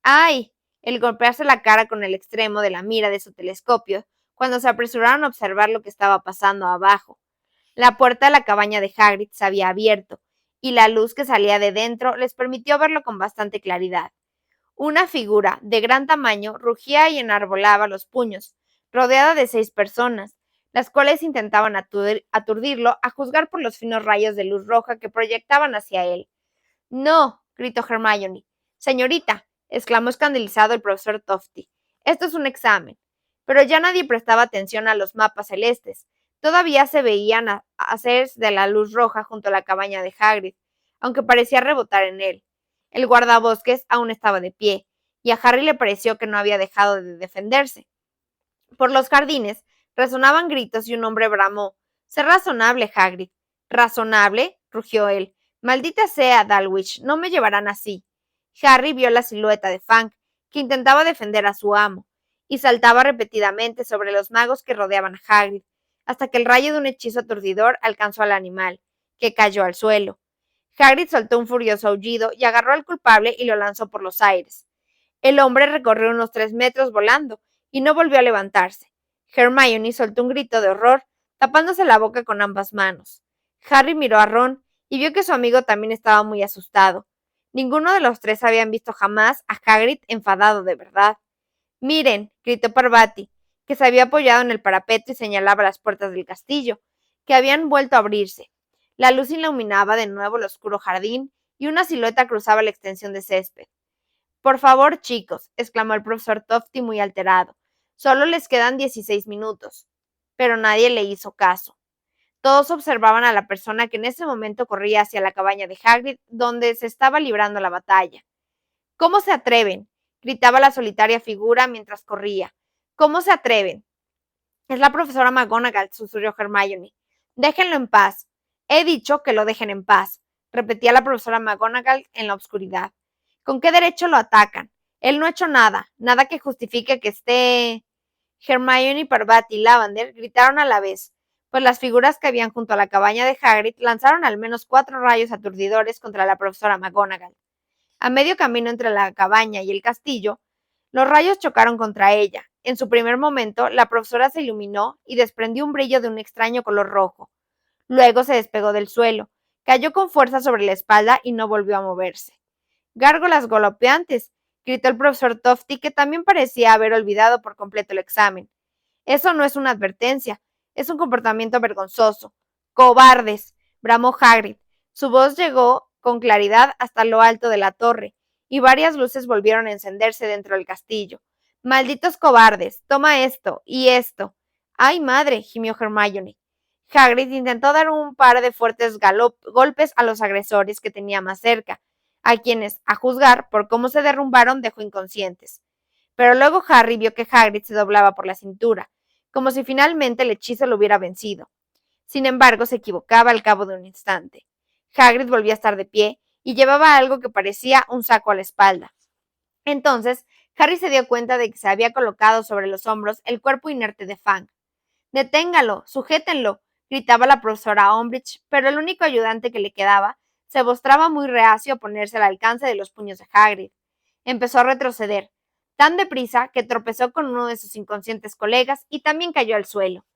¡ay! El golpearse la cara con el extremo de la mira de su telescopio, cuando se apresuraron a observar lo que estaba pasando abajo. La puerta de la cabaña de Hagrid se había abierto, y la luz que salía de dentro les permitió verlo con bastante claridad. Una figura de gran tamaño rugía y enarbolaba los puños, rodeada de 6 personas, las cuales intentaban aturdirlo a juzgar por los finos rayos de luz roja que proyectaban hacia él. No, gritó Hermione. Señorita, exclamó escandalizado el profesor Tofty. Esto es un examen. Pero ya nadie prestaba atención a los mapas celestes. Todavía se veían hacer de la luz roja junto a la cabaña de Hagrid, aunque parecía rebotar en él. El guardabosques aún estaba de pie, y a Harry le pareció que no había dejado de defenderse. Por los jardines resonaban gritos y un hombre bramó. Sé razonable, Hagrid. ¿Razonable? Rugió él. Maldita sea, Dalwich, no me llevarán así. Harry vio la silueta de Fang, que intentaba defender a su amo, y saltaba repetidamente sobre los magos que rodeaban a Hagrid, hasta que el rayo de un hechizo aturdidor alcanzó al animal, que cayó al suelo. Hagrid soltó un furioso aullido y agarró al culpable y lo lanzó por los aires. El hombre recorrió unos 3 metros volando y no volvió a levantarse. Hermione soltó un grito de horror, tapándose la boca con ambas manos. Harry miró a Ron y vio que su amigo también estaba muy asustado. Ninguno de los 3 habían visto jamás a Hagrid enfadado de verdad. Miren, gritó Parvati, que se había apoyado en el parapeto y señalaba las puertas del castillo, que habían vuelto a abrirse. La luz iluminaba de nuevo el oscuro jardín y una silueta cruzaba la extensión de césped. Por favor, chicos, exclamó el profesor Tofty muy alterado. Solo les quedan 16 minutos. Pero nadie le hizo caso. Todos observaban a la persona que en ese momento corría hacia la cabaña de Hagrid, donde se estaba librando la batalla. ¿Cómo se atreven? Gritaba la solitaria figura mientras corría. ¿Cómo se atreven? Es la profesora McGonagall, susurró Hermione. Déjenlo en paz. He dicho que lo dejen en paz, repetía la profesora McGonagall en la oscuridad. ¿Con qué derecho lo atacan? Él no ha hecho nada, nada que justifique que esté... Hermione, Parvati y Lavender gritaron a la vez, pues las figuras que habían junto a la cabaña de Hagrid lanzaron al menos 4 rayos aturdidores contra la profesora McGonagall. A medio camino entre la cabaña y el castillo, los rayos chocaron contra ella. En su primer momento, la profesora se iluminó y desprendió un brillo de un extraño color rojo. Luego se despegó del suelo, cayó con fuerza sobre la espalda y no volvió a moverse. Gárgolas galopeantes, gritó el profesor Tofty, que también parecía haber olvidado por completo el examen. Eso no es una advertencia, Es un comportamiento vergonzoso. ¡Cobardes!, bramó Hagrid. Su voz llegó con claridad hasta lo alto de la torre, y varias luces volvieron a encenderse dentro del castillo. ¡Malditos cobardes! Toma esto y esto. ¡Ay, madre!, gimió Hermione. Hagrid intentó dar un par de fuertes golpes a los agresores que tenía más cerca, a quienes, a juzgar por cómo se derrumbaron, dejó inconscientes. Pero luego Harry vio que Hagrid se doblaba por la cintura, como si finalmente el hechizo lo hubiera vencido. Sin embargo, se equivocaba al cabo de un instante. Hagrid volvió a estar de pie y llevaba algo que parecía un saco a la espalda. Entonces, Harry se dio cuenta de que se había colocado sobre los hombros el cuerpo inerte de Fang. «¡Deténgalo! ¡Sujétenlo!», gritaba la profesora Umbridge, pero el único ayudante que le quedaba se mostraba muy reacio a ponerse al alcance de los puños de Hagrid. Empezó a retroceder, tan deprisa que tropezó con uno de sus inconscientes colegas y también cayó al suelo.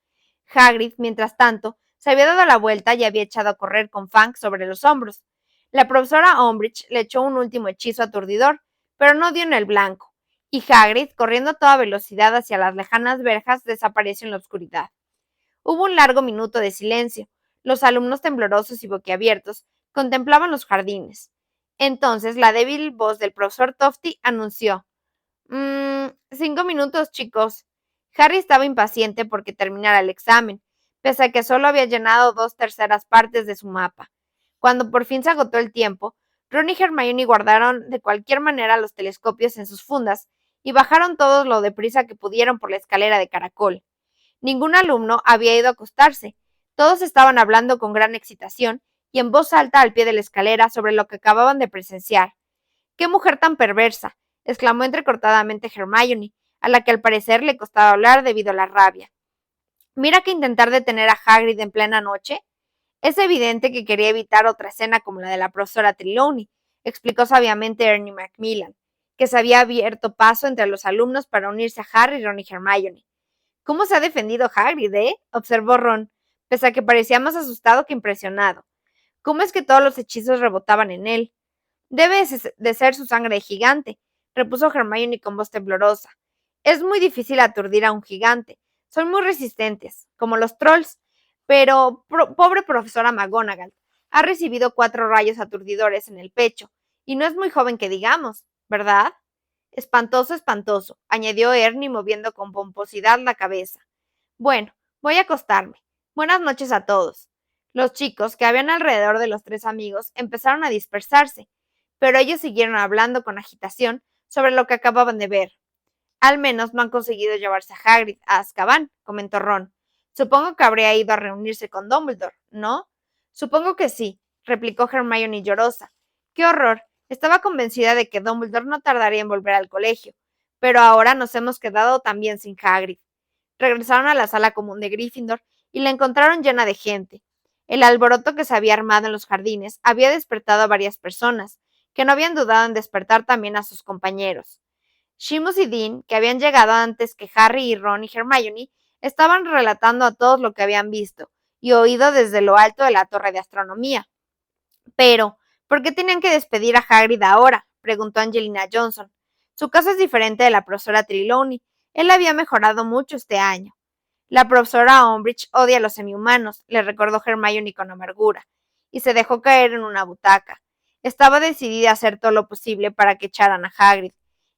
Hagrid, mientras tanto, se había dado la vuelta y había echado a correr con Fang sobre los hombros. La profesora Umbridge le echó un último hechizo aturdidor, pero no dio en el blanco, y Hagrid, corriendo a toda velocidad hacia las lejanas verjas, desapareció en la oscuridad. Hubo un largo minuto de silencio. Los alumnos, temblorosos y boquiabiertos, contemplaban los jardines. Entonces la débil voz del profesor Tofty anunció: 5 minutos, chicos. Harry estaba impaciente porque terminara el examen, pese a que solo había llenado 2/3 partes de su mapa. Cuando por fin se agotó el tiempo, Ron y Hermione guardaron de cualquier manera los telescopios en sus fundas y bajaron todos lo deprisa que pudieron por la escalera de caracol. Ningún alumno había ido a acostarse. Todos estaban hablando con gran excitación y en voz alta al pie de la escalera sobre lo que acababan de presenciar. «¡Qué mujer tan perversa!», exclamó entrecortadamente Hermione, a la que al parecer le costaba hablar debido a la rabia. «Mira que intentar detener a Hagrid en plena noche. Es evidente que quería evitar otra escena como la de la profesora Trelawney», explicó sabiamente Ernie Macmillan, que se había abierto paso entre los alumnos para unirse a Harry, Ron y Hermione. «¿Cómo se ha defendido Hagrid, observó Ron, pese a que parecía más asustado que impresionado. «¿Cómo es que todos los hechizos rebotaban en él?» «Debe de ser su sangre de gigante», repuso Hermione con voz temblorosa. «Es muy difícil aturdir a un gigante. Son muy resistentes, como los trolls. Pero, pobre profesora McGonagall, ha recibido 4 rayos aturdidores en el pecho, y no es muy joven que digamos, ¿verdad?» «Espantoso, espantoso», añadió Ernie moviendo con pomposidad la cabeza. «Bueno, voy a acostarme. Buenas noches a todos». Los chicos, que habían alrededor de los 3 amigos, empezaron a dispersarse, pero ellos siguieron hablando con agitación sobre lo que acababan de ver. «Al menos no han conseguido llevarse a Hagrid a Azkaban», comentó Ron. «Supongo que habría ido a reunirse con Dumbledore, ¿no?» «Supongo que sí», replicó Hermione llorosa. «¡Qué horror! Estaba convencida de que Dumbledore no tardaría en volver al colegio, pero ahora nos hemos quedado también sin Hagrid». Regresaron a la sala común de Gryffindor y la encontraron llena de gente. El alboroto que se había armado en los jardines había despertado a varias personas, que no habían dudado en despertar también a sus compañeros. Seamus y Dean, que habían llegado antes que Harry y Ron y Hermione, estaban relatando a todos lo que habían visto y oído desde lo alto de la torre de astronomía. «Pero, ¿por qué tenían que despedir a Hagrid ahora?», preguntó Angelina Johnson. «Su caso es diferente de la profesora Trelawney. Él había mejorado mucho este año». «La profesora Umbridge odia a los semihumanos», le recordó Hermione con amargura, y se dejó caer en una butaca. Estaba decidida a hacer todo lo posible para que echaran a Hagrid,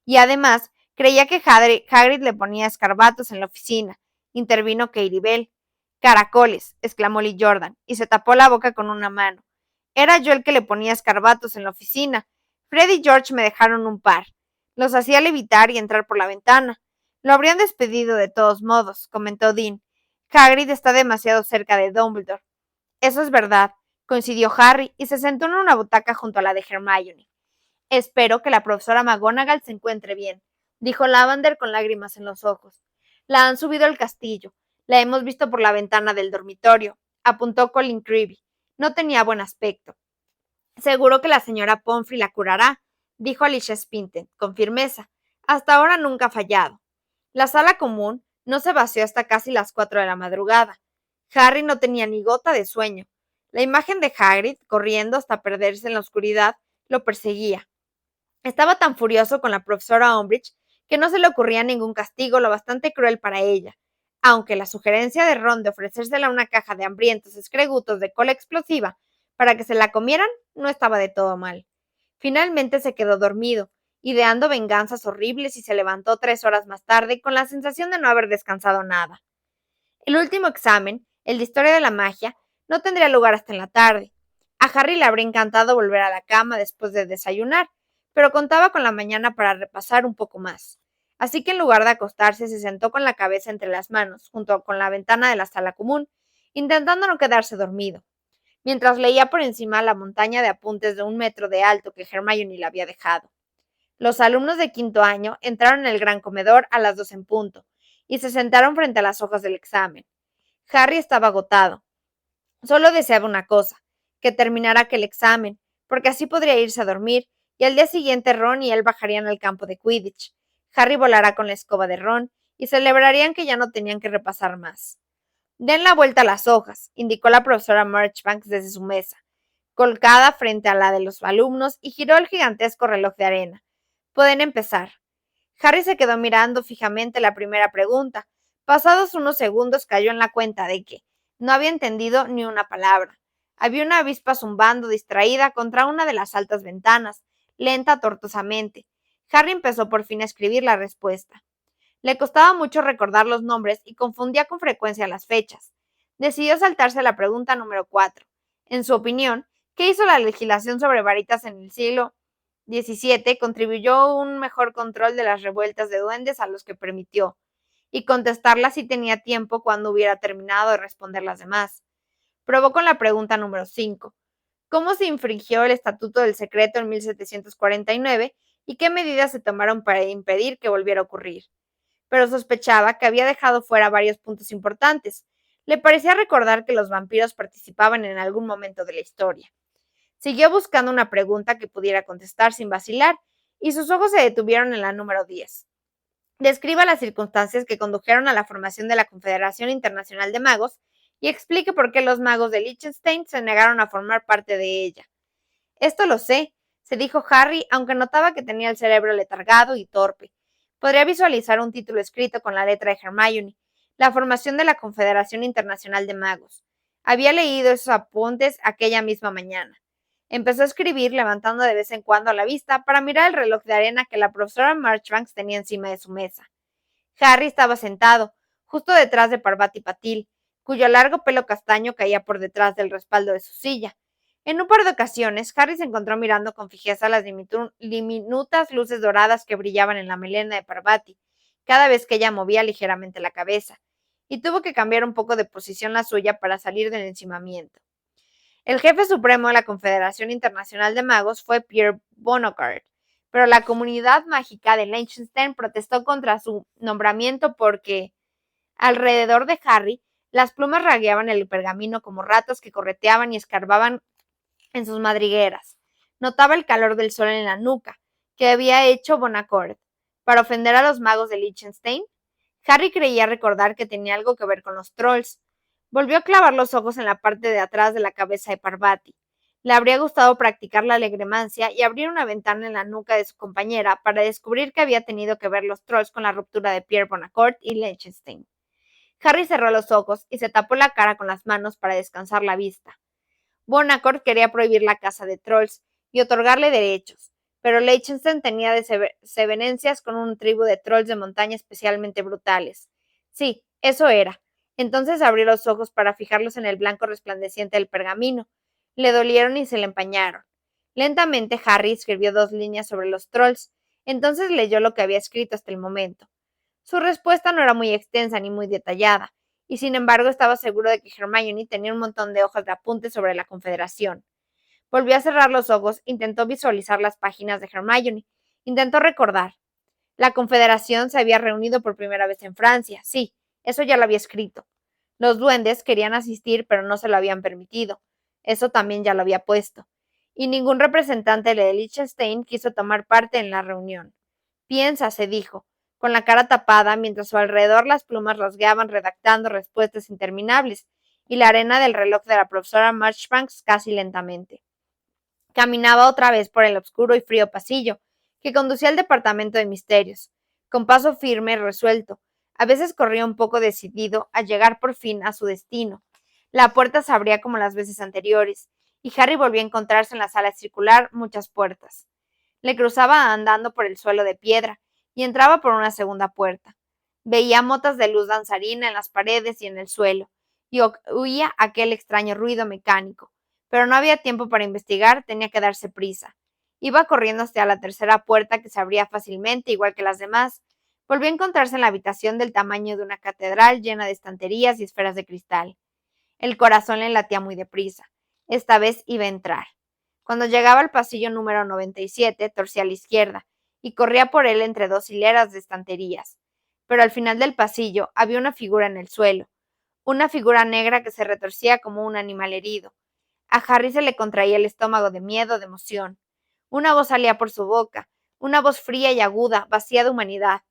y además creía que Hagrid le ponía escarbatos en la oficina, intervino Katie Bell. «Caracoles», exclamó Lee Jordan, y se tapó la boca con una mano. «Era yo el que le ponía escarbatos en la oficina. Fred y George me dejaron un par. Los hacía levitar y entrar por la ventana. Lo habrían despedido de todos modos», comentó Dean. «Hagrid está demasiado cerca de Dumbledore». «Eso es verdad», coincidió Harry y se sentó en una butaca junto a la de Hermione. «Espero que la profesora McGonagall se encuentre bien», dijo Lavender con lágrimas en los ojos. «La han subido al castillo. La hemos visto por la ventana del dormitorio», apuntó Colin Creevy. «No tenía buen aspecto». «Seguro que la señora Pomfrey la curará», dijo Alicia Spinton, con firmeza. «Hasta ahora nunca ha fallado». La sala común no se vació hasta casi las 4 de la madrugada. Harry no tenía ni gota de sueño. La imagen de Hagrid, corriendo hasta perderse en la oscuridad, lo perseguía. Estaba tan furioso con la profesora Umbridge que no se le ocurría ningún castigo lo bastante cruel para ella. aunque la sugerencia de Ron de ofrecérsela una caja de hambrientos escregutos de cola explosiva para que se la comieran no estaba de todo mal. Finalmente se quedó dormido, ideando venganzas horribles y se levantó 3 horas más tarde con la sensación de no haber descansado nada. El último examen, el de historia de la magia, no tendría lugar hasta en la tarde. A Harry le habría encantado volver a la cama después de desayunar, pero contaba con la mañana para repasar un poco más. Así que en lugar de acostarse, se sentó con la cabeza entre las manos, junto con la ventana de la sala común, intentando no quedarse dormido, mientras leía por encima la montaña de apuntes de 1 metro de alto que Hermione le había dejado. Los alumnos de quinto año entraron en el gran comedor a las 2 en punto, y se sentaron frente a las hojas del examen. Harry estaba agotado. Solo deseaba una cosa, que terminara aquel examen, porque así podría irse a dormir, y al día siguiente Ron y él bajarían al campo de Quidditch. Harry volará con la escoba de Ron, y celebrarían que ya no tenían que repasar más. Den la vuelta a las hojas, indicó la profesora Marchbanks desde su mesa, colgada frente a la de los alumnos, y giró el gigantesco reloj de arena. Pueden empezar. Harry se quedó mirando fijamente la primera pregunta. Pasados unos segundos cayó en la cuenta de que no había entendido ni una palabra. Había una avispa zumbando distraída contra una de las altas ventanas, lenta tortuosamente. Harry empezó por fin a escribir la respuesta. Le costaba mucho recordar los nombres y confundía con frecuencia las fechas. Decidió saltarse la pregunta número 4. En su opinión, ¿qué hizo la legislación sobre varitas en el siglo XVII? Contribuyó a un mejor control de las revueltas de duendes a los que permitió, y contestarla si tenía tiempo cuando hubiera terminado de responder las demás. Probó con la pregunta número 5. ¿Cómo se infringió el Estatuto del Secreto en 1749 y qué medidas se tomaron para impedir que volviera a ocurrir? Pero sospechaba que había dejado fuera varios puntos importantes. Le parecía recordar que los vampiros participaban en algún momento de la historia. Siguió buscando una pregunta que pudiera contestar sin vacilar, y sus ojos se detuvieron en la número 10. Describa las circunstancias que condujeron a la formación de la Confederación Internacional de Magos y explique por qué los magos de Liechtenstein se negaron a formar parte de ella. Esto lo sé, se dijo Harry, aunque notaba que tenía el cerebro letargado y torpe. Podría visualizar un título escrito con la letra de Hermione, la formación de la Confederación Internacional de Magos. Había leído esos apuntes aquella misma mañana. Empezó a escribir, levantando de vez en cuando la vista para mirar el reloj de arena que la profesora Marchbanks tenía encima de su mesa. Harry estaba sentado, justo detrás de Parvati Patil, cuyo largo pelo castaño caía por detrás del respaldo de su silla. En un par de ocasiones, Harry se encontró mirando con fijeza las diminutas luces doradas que brillaban en la melena de Parvati, cada vez que ella movía ligeramente la cabeza, y tuvo que cambiar un poco de posición la suya para salir del encimamiento. El jefe supremo de la Confederación Internacional de Magos fue Pierre Bonocard, pero la comunidad mágica de Liechtenstein protestó contra su nombramiento porque, alrededor de Harry, las plumas ragueaban el pergamino como ratas que correteaban y escarbaban en sus madrigueras. Notaba el calor del sol en la nuca, que había hecho Bonaccord, para ofender a los magos de Liechtenstein. Harry creía recordar que tenía algo que ver con los trolls. Volvió a clavar los ojos en la parte de atrás de la cabeza de Parvati. Le habría gustado practicar la alegremancia y abrir una ventana en la nuca de su compañera para descubrir que había tenido que ver los trolls con la ruptura de Pierre Bonaccord y Liechtenstein. Harry cerró los ojos y se tapó la cara con las manos para descansar la vista. Bonaccord quería prohibir la caza de trolls y otorgarle derechos, pero Liechtenstein tenía desavenencias con una tribu de trolls de montaña especialmente brutales. Sí, eso era. Entonces abrió los ojos para fijarlos en el blanco resplandeciente del pergamino. Le dolieron y se le empañaron. Lentamente Harry escribió 2 líneas sobre los trolls. Entonces leyó lo que había escrito hasta el momento. Su respuesta no era muy extensa ni muy detallada, y sin embargo estaba seguro de que Hermione tenía un montón de hojas de apuntes sobre la Confederación. Volvió a cerrar los ojos, intentó visualizar las páginas de Hermione, intentó recordar. La Confederación se había reunido por primera vez en Francia, sí, eso ya lo había escrito. Los duendes querían asistir, pero no se lo habían permitido, eso también ya lo había puesto. Y ningún representante de Liechtenstein quiso tomar parte en la reunión. Piensa, se dijo, con la cara tapada, mientras a su alrededor las plumas rasgueaban redactando respuestas interminables, y la arena del reloj de la profesora Marchbanks casi lentamente. Caminaba otra vez por el oscuro y frío pasillo que conducía al departamento de misterios, con paso firme y resuelto, A veces corría un poco decidido a llegar por fin a su destino. La puerta se abría como las veces anteriores, y Harry volvió a encontrarse en la sala circular muchas puertas. Le cruzaba andando por el suelo de piedra, y entraba por una segunda puerta. Veía motas de luz danzarina en las paredes y en el suelo, y oía aquel extraño ruido mecánico. Pero no había tiempo para investigar, tenía que darse prisa. Iba corriendo hacia la tercera puerta, que se abría fácilmente, igual que las demás. Volvió a encontrarse en la habitación del tamaño de una catedral llena de estanterías y esferas de cristal. El corazón le latía muy deprisa. Esta vez iba a entrar. Cuando llegaba al pasillo número 97, torcía a la izquierda, y corría por él entre dos hileras de estanterías. Pero al final del pasillo había una figura en el suelo, una figura negra que se retorcía como un animal herido. A Harry se le contraía el estómago de miedo, de emoción. Una voz salía por su boca, una voz fría y aguda, vacía de humanidad.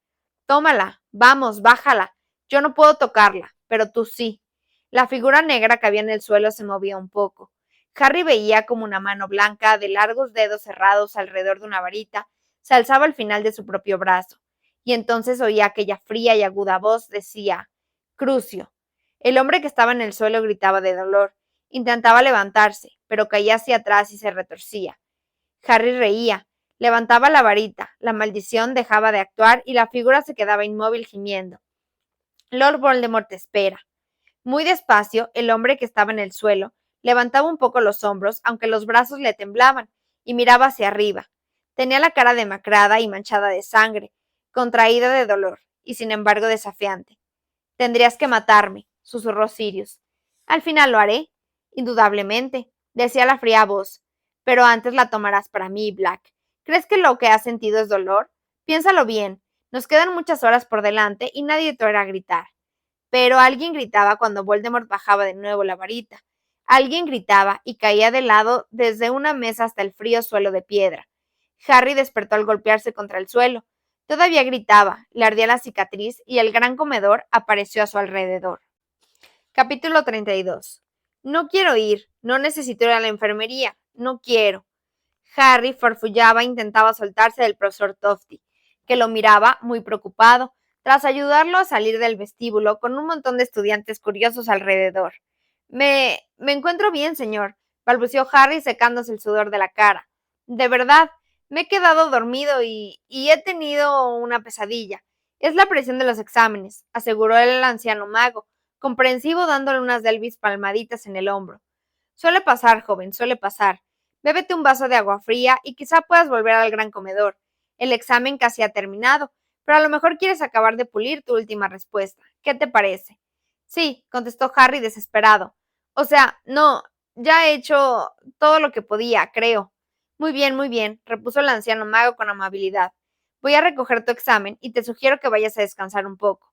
Tómala, vamos, bájala. Yo no puedo tocarla, pero tú sí. La figura negra que había en el suelo se movía un poco. Harry veía como una mano blanca, de largos dedos cerrados alrededor de una varita, se alzaba al final de su propio brazo, y entonces oía aquella fría y aguda voz, decía, Crucio. El hombre que estaba en el suelo gritaba de dolor, intentaba levantarse, pero caía hacia atrás y se retorcía. Harry reía, levantaba la varita, la maldición dejaba de actuar y la figura se quedaba inmóvil gimiendo. Lord Voldemort te espera. Muy despacio, el hombre que estaba en el suelo levantaba un poco los hombros, aunque los brazos le temblaban, y miraba hacia arriba. Tenía la cara demacrada y manchada de sangre, contraída de dolor, y sin embargo desafiante. Tendrías que matarme, susurró Sirius. Al final lo haré, indudablemente, decía la fría voz. Pero antes la tomarás para mí, Black. ¿Crees que lo que has sentido es dolor? Piénsalo bien. Nos quedan muchas horas por delante y nadie te oirá gritar. Pero alguien gritaba cuando Voldemort bajaba de nuevo la varita. Alguien gritaba y caía de lado desde una mesa hasta el frío suelo de piedra. Harry despertó al golpearse contra el suelo. Todavía gritaba, le ardía la cicatriz y el gran comedor apareció a su alrededor. Capítulo 32. No quiero ir, no necesito ir a la enfermería, no quiero. Harry farfullaba e intentaba soltarse del profesor Tofty, que lo miraba muy preocupado, tras ayudarlo a salir del vestíbulo con un montón de estudiantes curiosos alrededor. Me encuentro bien, señor, balbuceó Harry secándose el sudor de la cara. De verdad, me he quedado dormido y he tenido una pesadilla. Es la presión de los exámenes, aseguró el anciano mago, comprensivo dándole unas delvis palmaditas en el hombro. Suele pasar, joven, suele pasar. Bébete un vaso de agua fría y quizá puedas volver al gran comedor. El examen casi ha terminado, pero a lo mejor quieres acabar de pulir tu última respuesta. ¿Qué te parece? Sí, contestó Harry desesperado. O sea, no, ya he hecho todo lo que podía, creo. Muy bien, repuso el anciano mago con amabilidad. Voy a recoger tu examen y te sugiero que vayas a descansar un poco.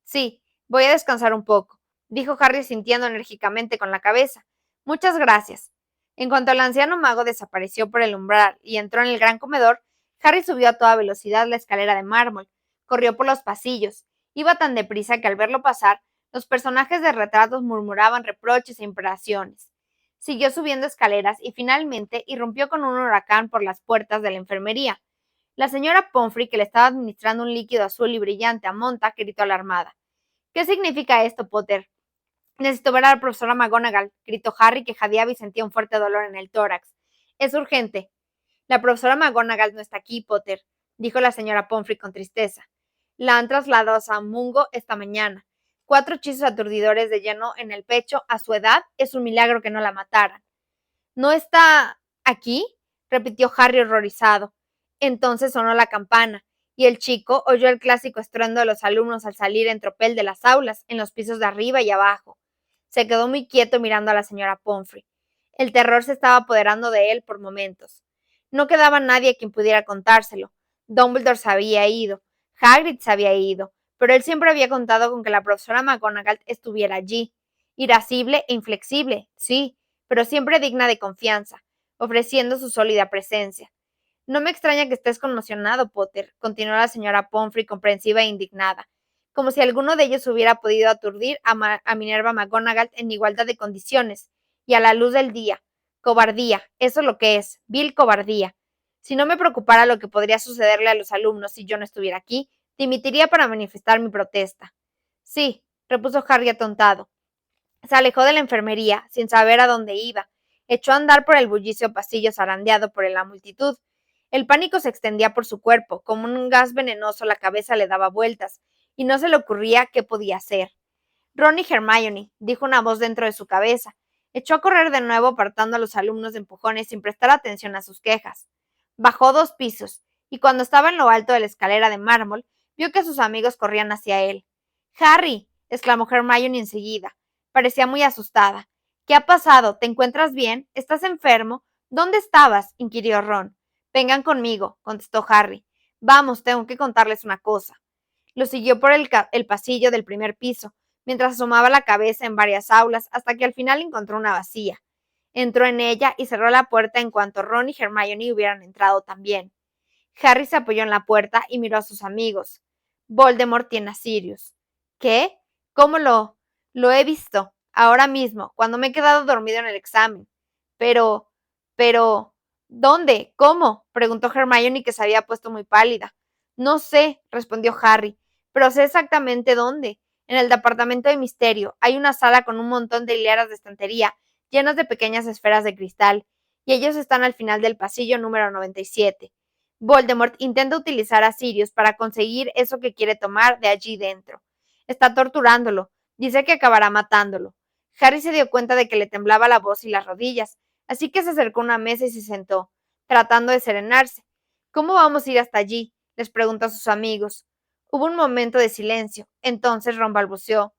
Sí, voy a descansar un poco, dijo Harry sintiendo enérgicamente con la cabeza. Muchas gracias. En cuanto el anciano mago desapareció por el umbral y entró en el gran comedor, Harry subió a toda velocidad la escalera de mármol, corrió por los pasillos. Iba tan deprisa que al verlo pasar, los personajes de retratos murmuraban reproches e imprecaciones. Siguió subiendo escaleras y finalmente irrumpió con un huracán por las puertas de la enfermería. La señora Pomfrey, que le estaba administrando un líquido azul y brillante a Monta, gritó alarmada. ¿Qué significa esto, Potter? Necesito ver a la profesora McGonagall, gritó Harry, que jadeaba y sentía un fuerte dolor en el tórax. Es urgente. La profesora McGonagall no está aquí, Potter, dijo la señora Pomfrey con tristeza. La han trasladado a San Mungo esta mañana. 4 hechizos aturdidores de lleno en el pecho. A su edad es un milagro que no la mataran. ¿No está aquí? Repitió Harry horrorizado. Entonces sonó la campana, y el chico oyó el clásico estruendo de los alumnos al salir en tropel de las aulas, en los pisos de arriba y abajo. Se quedó muy quieto mirando a la señora Pomfrey. El terror se estaba apoderando de él por momentos. No quedaba nadie a quien pudiera contárselo. Dumbledore se había ido, Hagrid se había ido, pero él siempre había contado con que la profesora McGonagall estuviera allí. Irascible e inflexible, sí, pero siempre digna de confianza, ofreciendo su sólida presencia. No me extraña que estés conmocionado, Potter, continuó la señora Pomfrey comprensiva e indignada, como si alguno de ellos hubiera podido aturdir a Minerva McGonagall en igualdad de condiciones, y a la luz del día. Cobardía, eso es lo que es, vil cobardía. Si no me preocupara lo que podría sucederle a los alumnos si yo no estuviera aquí, Dimitiría para manifestar mi protesta. Sí, repuso Harry atontado. Se alejó de la enfermería, sin saber a dónde iba. Echó a andar por el bullicio pasillo zarandeado por la multitud. El pánico se extendía por su cuerpo, como un gas venenoso la cabeza le daba vueltas, y no se le ocurría qué podía hacer. Ron y Hermione, dijo una voz dentro de su cabeza. Echó a correr de nuevo apartando a los alumnos de empujones sin prestar atención a sus quejas. Bajó 2 pisos, y cuando estaba en lo alto de la escalera de mármol, vio que sus amigos corrían hacia él. ¡Harry! Exclamó Hermione enseguida. Parecía muy asustada. ¿Qué ha pasado? ¿Te encuentras bien? ¿Estás enfermo? ¿Dónde estabas? Inquirió Ron. Vengan conmigo, contestó Harry. Vamos, tengo que contarles una cosa. Lo siguió por el pasillo del primer piso, mientras asomaba la cabeza en varias aulas hasta que al final encontró una vacía. Entró en ella y cerró la puerta en cuanto Ron y Hermione hubieran entrado también. Harry se apoyó en la puerta y miró a sus amigos. Voldemort tiene a Sirius. ¿Qué? ¿Cómo lo he visto? Ahora mismo, cuando me he quedado dormido en el examen. Pero, ¿dónde? ¿Cómo? Preguntó Hermione, que se había puesto muy pálida. No sé, respondió Harry, pero sé exactamente dónde. En el departamento de misterio hay una sala con un montón de hileras de estantería llenas de pequeñas esferas de cristal, y ellos están al final del pasillo número 97. Voldemort intenta utilizar a Sirius para conseguir eso que quiere tomar de allí dentro. Está torturándolo. Dice que acabará matándolo. Harry se dio cuenta de que le temblaba la voz y las rodillas, así que se acercó a una mesa y se sentó, tratando de serenarse. ¿Cómo vamos a ir hasta allí? Les preguntó a sus amigos. Hubo un momento de silencio. Entonces Ron balbuceó.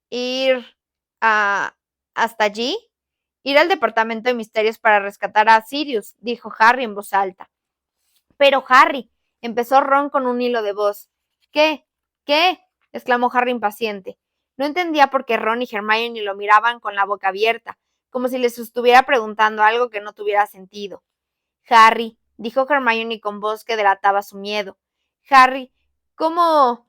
¿Ir a... hasta allí? Ir al departamento de misterios para rescatar a Sirius, dijo Harry en voz alta. Pero Harry, empezó Ron con un hilo de voz. ¿Qué? ¿Qué? Exclamó Harry impaciente. No entendía por qué Ron y Hermione lo miraban con la boca abierta, como si les estuviera preguntando algo que no tuviera sentido. Harry, dijo Hermione con voz que delataba su miedo. Harry, ¿cómo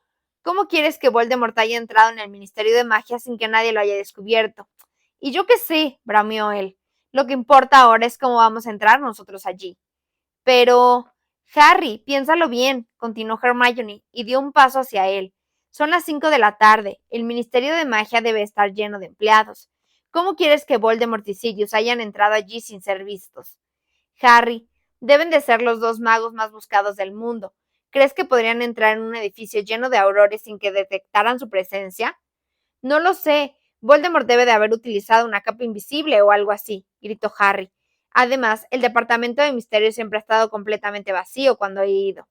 quieres que Voldemort haya entrado en el Ministerio de Magia sin que nadie lo haya descubierto? Y yo qué sé, brameó él. Lo que importa ahora es cómo vamos a entrar nosotros allí. Pero, Harry, piénsalo bien, continuó Hermione, y dio un paso hacia él. Son las 5 de la tarde. El Ministerio de Magia debe estar lleno de empleados. ¿Cómo quieres que Voldemort y Sirius hayan entrado allí sin ser vistos? Harry, deben de ser los 2 magos más buscados del mundo. ¿Crees que podrían entrar en un edificio lleno de aurores sin que detectaran su presencia? No lo sé. Voldemort debe de haber utilizado una capa invisible o algo así, gritó Harry. Además, el departamento de misterio siempre ha estado completamente vacío cuando he ido.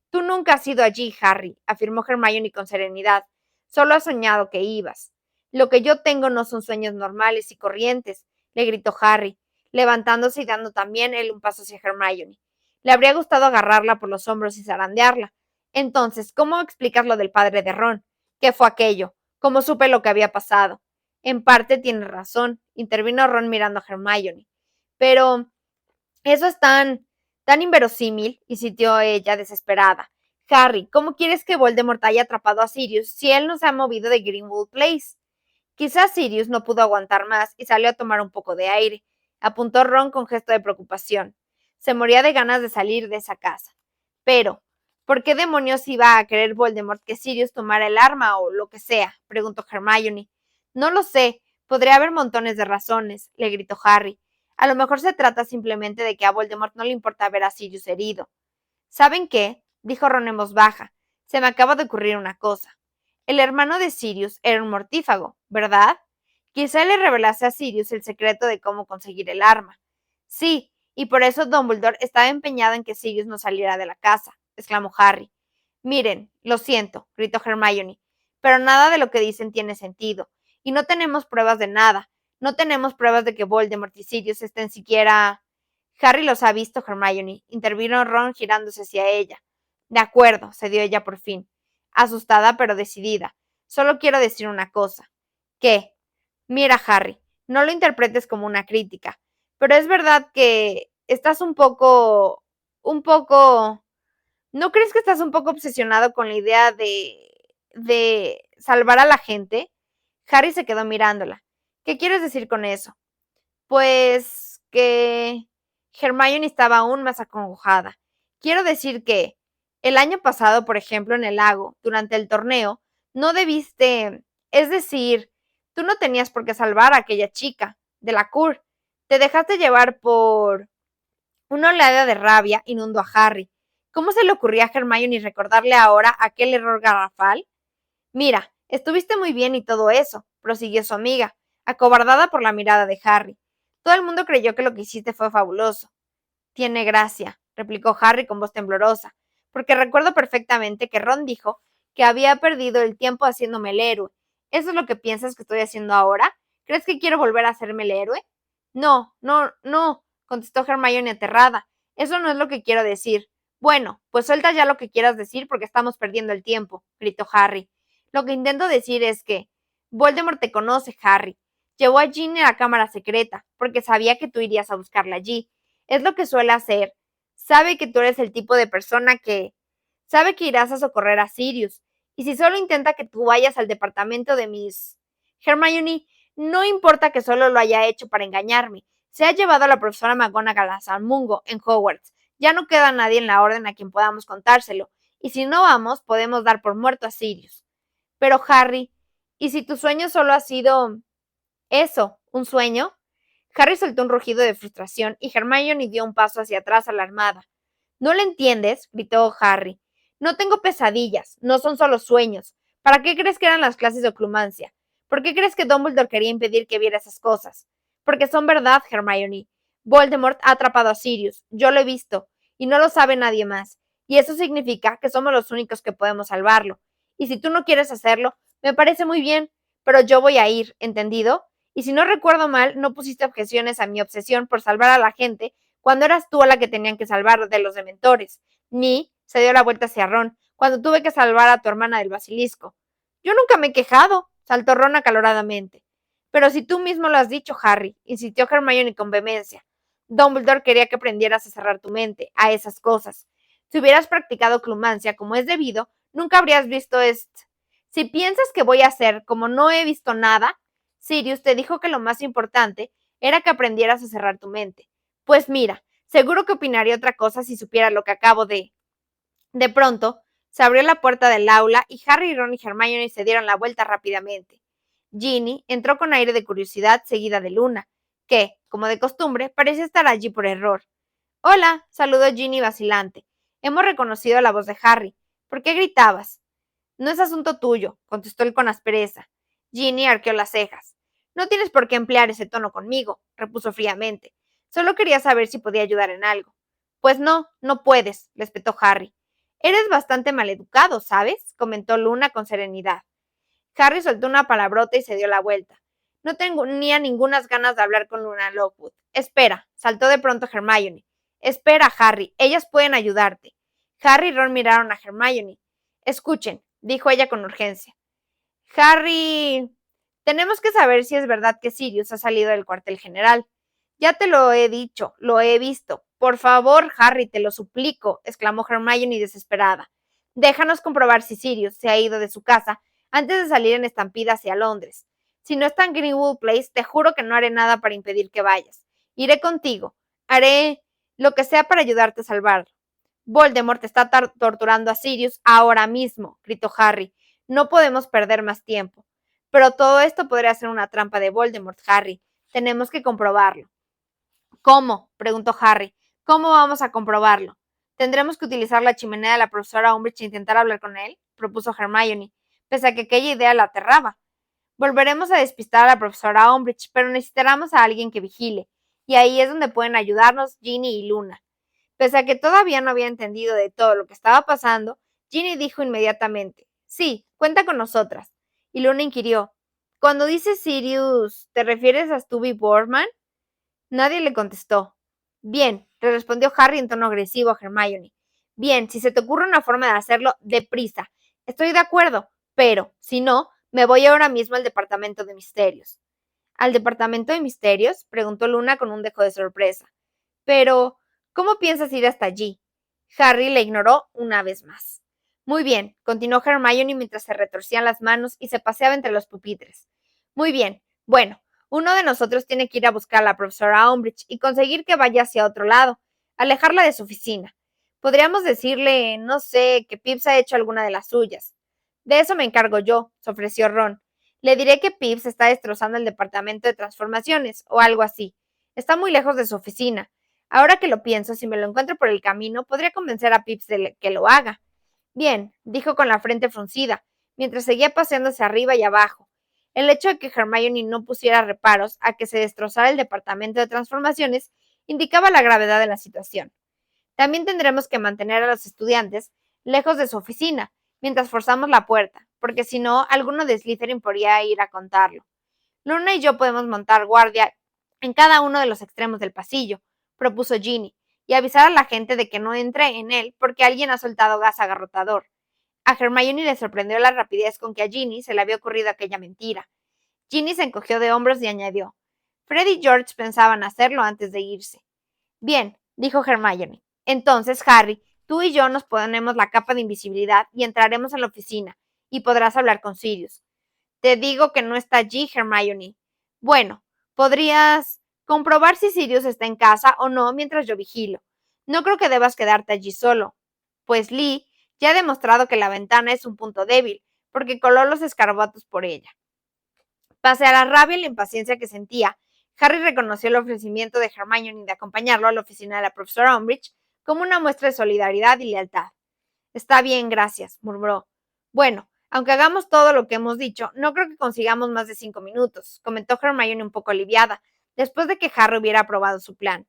Tú nunca has ido allí, Harry, afirmó Hermione con serenidad. Solo has soñado que ibas. Lo que yo tengo no son sueños normales y corrientes, le gritó Harry, levantándose y dando también él un paso hacia Hermione. Le habría gustado agarrarla por los hombros y zarandearla. Entonces, ¿cómo explicas lo del padre de Ron? ¿Qué fue aquello? ¿Cómo supe lo que había pasado? En parte tienes razón, intervino Ron mirando a Hermione. Pero eso es tan inverosímil, insistió ella desesperada. Harry, ¿cómo quieres que Voldemort haya atrapado a Sirius si él no se ha movido de Greenwood Place? Quizás Sirius no pudo aguantar más y salió a tomar un poco de aire, apuntó Ron con gesto de preocupación. Se moría de ganas de salir de esa casa. Pero, ¿por qué demonios iba a querer Voldemort que Sirius tomara el arma o lo que sea? Preguntó Hermione. No lo sé, podría haber montones de razones, le gritó Harry. A lo mejor se trata simplemente de que a Voldemort no le importa ver a Sirius herido. ¿Saben qué? Dijo Ron en voz baja. Se me acaba de ocurrir una cosa. El hermano de Sirius era un mortífago, ¿verdad? Quizá le revelase a Sirius el secreto de cómo conseguir el arma. Sí, y por eso Dumbledore estaba empeñado en que Sirius no saliera de la casa, exclamó Harry. Miren, lo siento, gritó Hermione, pero nada de lo que dicen tiene sentido, y no tenemos pruebas de nada. No tenemos pruebas de que Voldemort y Sirius estén siquiera... Harry los ha visto, Hermione, intervino Ron girándose hacia ella. De acuerdo, cedió ella por fin, asustada pero decidida. Solo quiero decir una cosa. ¿Qué? Mira, Harry, no lo interpretes como una crítica, pero es verdad que estás un poco, ¿no crees que estás un poco obsesionado con la idea de salvar a la gente? Harry se quedó mirándola. ¿Qué quieres decir con eso? Pues que Hermione estaba aún más acongojada. Quiero decir que El año pasado, por ejemplo, en el lago, durante el torneo, no debiste, es decir, tú no tenías por qué salvar a aquella chica de la CUR. Te dejaste llevar por una oleada de rabia inundó a Harry. ¿Cómo se le ocurría a Hermione recordarle ahora aquel error garrafal? Mira, estuviste muy bien y todo eso, prosiguió su amiga, acobardada por la mirada de Harry. Todo el mundo creyó que lo que hiciste fue fabuloso. Tiene gracia, replicó Harry con voz temblorosa, porque recuerdo perfectamente que Ron dijo que había perdido el tiempo haciéndome el héroe. ¿Eso es lo que piensas que estoy haciendo ahora? ¿Crees que quiero volver a hacerme el héroe? No, no, no, contestó Hermione aterrada. Eso no es lo que quiero decir. Bueno, pues suelta ya lo que quieras decir porque estamos perdiendo el tiempo, gritó Harry. Lo que intento decir es que Voldemort te conoce, Harry. Llevó a Ginny a la cámara secreta, porque sabía que tú irías a buscarla allí. Es lo que suele hacer. Sabe que tú eres el tipo de persona que sabe que irás a socorrer a Sirius. Y si solo intenta que tú vayas al departamento de Miss Hermione, no importa que solo lo haya hecho para engañarme. Se ha llevado a la profesora McGonagall a San Mungo, en Hogwarts. Ya no queda nadie en la orden a quien podamos contárselo. Y si no vamos, podemos dar por muerto a Sirius. Pero Harry, ¿y si tu sueño solo ha sido eso, un sueño? Harry soltó un rugido de frustración y Hermione dio un paso hacia atrás alarmada. ¿No lo entiendes? Gritó Harry. No tengo pesadillas, no son solo sueños. ¿Para qué crees que eran las clases de oclumancia? ¿Por qué crees que Dumbledore quería impedir que viera esas cosas? Porque son verdad, Hermione. Voldemort ha atrapado a Sirius, yo lo he visto, y no lo sabe nadie más. Y eso significa que somos los únicos que podemos salvarlo. Y si tú no quieres hacerlo, me parece muy bien, pero yo voy a ir, ¿entendido? Y si no recuerdo mal, no pusiste objeciones a mi obsesión por salvar a la gente cuando eras tú a la que tenían que salvar de los dementores. Ni se dio la vuelta hacia Ron cuando tuve que salvar a tu hermana del basilisco. Yo nunca me he quejado, saltó Ron acaloradamente. Pero si tú mismo lo has dicho, Harry, insistió Hermione con vehemencia. Dumbledore quería que aprendieras a cerrar tu mente a esas cosas. Si hubieras practicado clumancia como es debido, nunca habrías visto esto. Si piensas que voy a hacer como no he visto nada, Sirius te dijo que lo más importante era que aprendieras a cerrar tu mente. Pues mira, seguro que opinaría otra cosa si supiera lo que acabo de... De pronto, se abrió la puerta del aula y Harry, Ron y Hermione se dieron la vuelta rápidamente. Ginny entró con aire de curiosidad seguida de Luna, que, como de costumbre, parecía estar allí por error. Hola, saludó Ginny vacilante. Hemos reconocido la voz de Harry. ¿Por qué gritabas? No es asunto tuyo, contestó él con aspereza. Ginny arqueó las cejas. No tienes por qué emplear ese tono conmigo, repuso fríamente. Solo quería saber si podía ayudar en algo. Pues no, no puedes, le espetó Harry. Eres bastante maleducado, ¿sabes? Comentó Luna con serenidad. Harry soltó una palabrota y se dio la vuelta. No tenía ningunas ganas de hablar con Luna Lockwood. Espera, saltó de pronto Hermione. Espera, Harry, ellas pueden ayudarte. Harry y Ron miraron a Hermione. Escuchen, dijo ella con urgencia. Harry, tenemos que saber si es verdad que Sirius ha salido del cuartel general. Ya te lo he dicho, lo he visto. Por favor, Harry, te lo suplico, exclamó Hermione desesperada. Déjanos comprobar si Sirius se ha ido de su casa antes de salir en estampida hacia Londres. Si no está en Greenwood Place, te juro que no haré nada para impedir que vayas. Iré contigo. Haré lo que sea para ayudarte a salvarlo. Voldemort está torturando a Sirius ahora mismo, gritó Harry. No podemos perder más tiempo. Pero todo esto podría ser una trampa de Voldemort, Harry. Tenemos que comprobarlo. ¿Cómo? Preguntó Harry. ¿Cómo vamos a comprobarlo? ¿Tendremos que utilizar la chimenea de la profesora Umbridge e intentar hablar con él? Propuso Hermione, pese a que aquella idea la aterraba. Volveremos a despistar a la profesora Umbridge, pero necesitaremos a alguien que vigile. Y ahí es donde pueden ayudarnos Ginny y Luna. Pese a que todavía no había entendido de todo lo que estaba pasando, Ginny dijo inmediatamente, sí, cuenta con nosotras. Y Luna inquirió, cuando dices Sirius, ¿te refieres a Stubby Boardman? Nadie le contestó. Bien, le respondió Harry en tono agresivo a Hermione. Bien, si se te ocurre una forma de hacerlo, deprisa. Estoy de acuerdo, pero, si no, me voy ahora mismo al departamento de misterios. ¿Al departamento de misterios? Preguntó Luna con un dejo de sorpresa. Pero, ¿cómo piensas ir hasta allí? Harry le ignoró una vez más. Muy bien, continuó Hermione mientras se retorcían las manos y se paseaba entre los pupitres. Muy bien, bueno, uno de nosotros tiene que ir a buscar a la profesora Umbridge y conseguir que vaya hacia otro lado, alejarla de su oficina. Podríamos decirle, no sé, que Pips ha hecho alguna de las suyas. De eso me encargo yo, se ofreció Ron. Le diré que Pips está destrozando el departamento de transformaciones, o algo así. Está muy lejos de su oficina. Ahora que lo pienso, si me lo encuentro por el camino, podría convencer a Pips de que lo haga. Bien, dijo con la frente fruncida, mientras seguía paseándose arriba y abajo. El hecho de que Hermione no pusiera reparos a que se destrozara el departamento de transformaciones indicaba la gravedad de la situación. También tendremos que mantener a los estudiantes lejos de su oficina mientras forzamos la puerta, porque si no, alguno de Slytherin podría ir a contarlo. Luna y yo podemos montar guardia en cada uno de los extremos del pasillo, propuso Ginny, y avisar a la gente de que no entre en él porque alguien ha soltado gas agarrotador. A Hermione le sorprendió la rapidez con que a Ginny se le había ocurrido aquella mentira. Ginny se encogió de hombros y añadió: Fred y George pensaban hacerlo antes de irse. Bien, dijo Hermione. Entonces, Harry, tú y yo nos ponemos la capa de invisibilidad y entraremos en la oficina, y podrás hablar con Sirius. Te digo que no está allí, Hermione. Bueno, podrías comprobar si Sirius está en casa o no mientras yo vigilo. No creo que debas quedarte allí solo, pues Lee ya ha demostrado que la ventana es un punto débil, porque coló los escarbatos por ella. Pese a la rabia y la impaciencia que sentía, Harry reconoció el ofrecimiento de Hermione de acompañarlo a la oficina de la profesora Umbridge como una muestra de solidaridad y lealtad. Está bien, gracias, murmuró. Bueno, aunque hagamos todo lo que hemos dicho, no creo que consigamos más de 5 minutos, comentó Hermione un poco aliviada, después de que Harry hubiera aprobado su plan.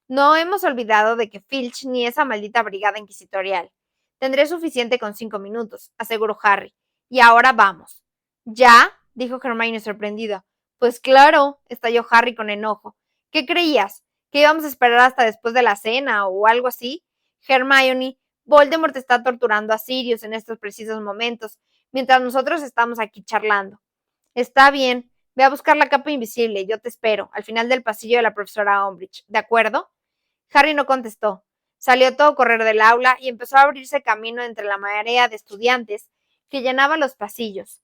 No hemos olvidado de que Filch ni esa maldita brigada inquisitorial. Tendré suficiente con 5 minutos, aseguró Harry. Y ahora vamos. ¿Ya? Dijo Hermione sorprendida. Pues claro, estalló Harry con enojo. ¿Qué creías? ¿Que íbamos a esperar hasta después de la cena o algo así? Hermione, Voldemort está torturando a Sirius en estos precisos momentos, mientras nosotros estamos aquí charlando. Está bien, ve a buscar la capa invisible, yo te espero, al final del pasillo de la profesora Umbridge, ¿de acuerdo? Harry no contestó. Salió a todo correr del aula y empezó a abrirse camino entre la marea de estudiantes que llenaba los pasillos.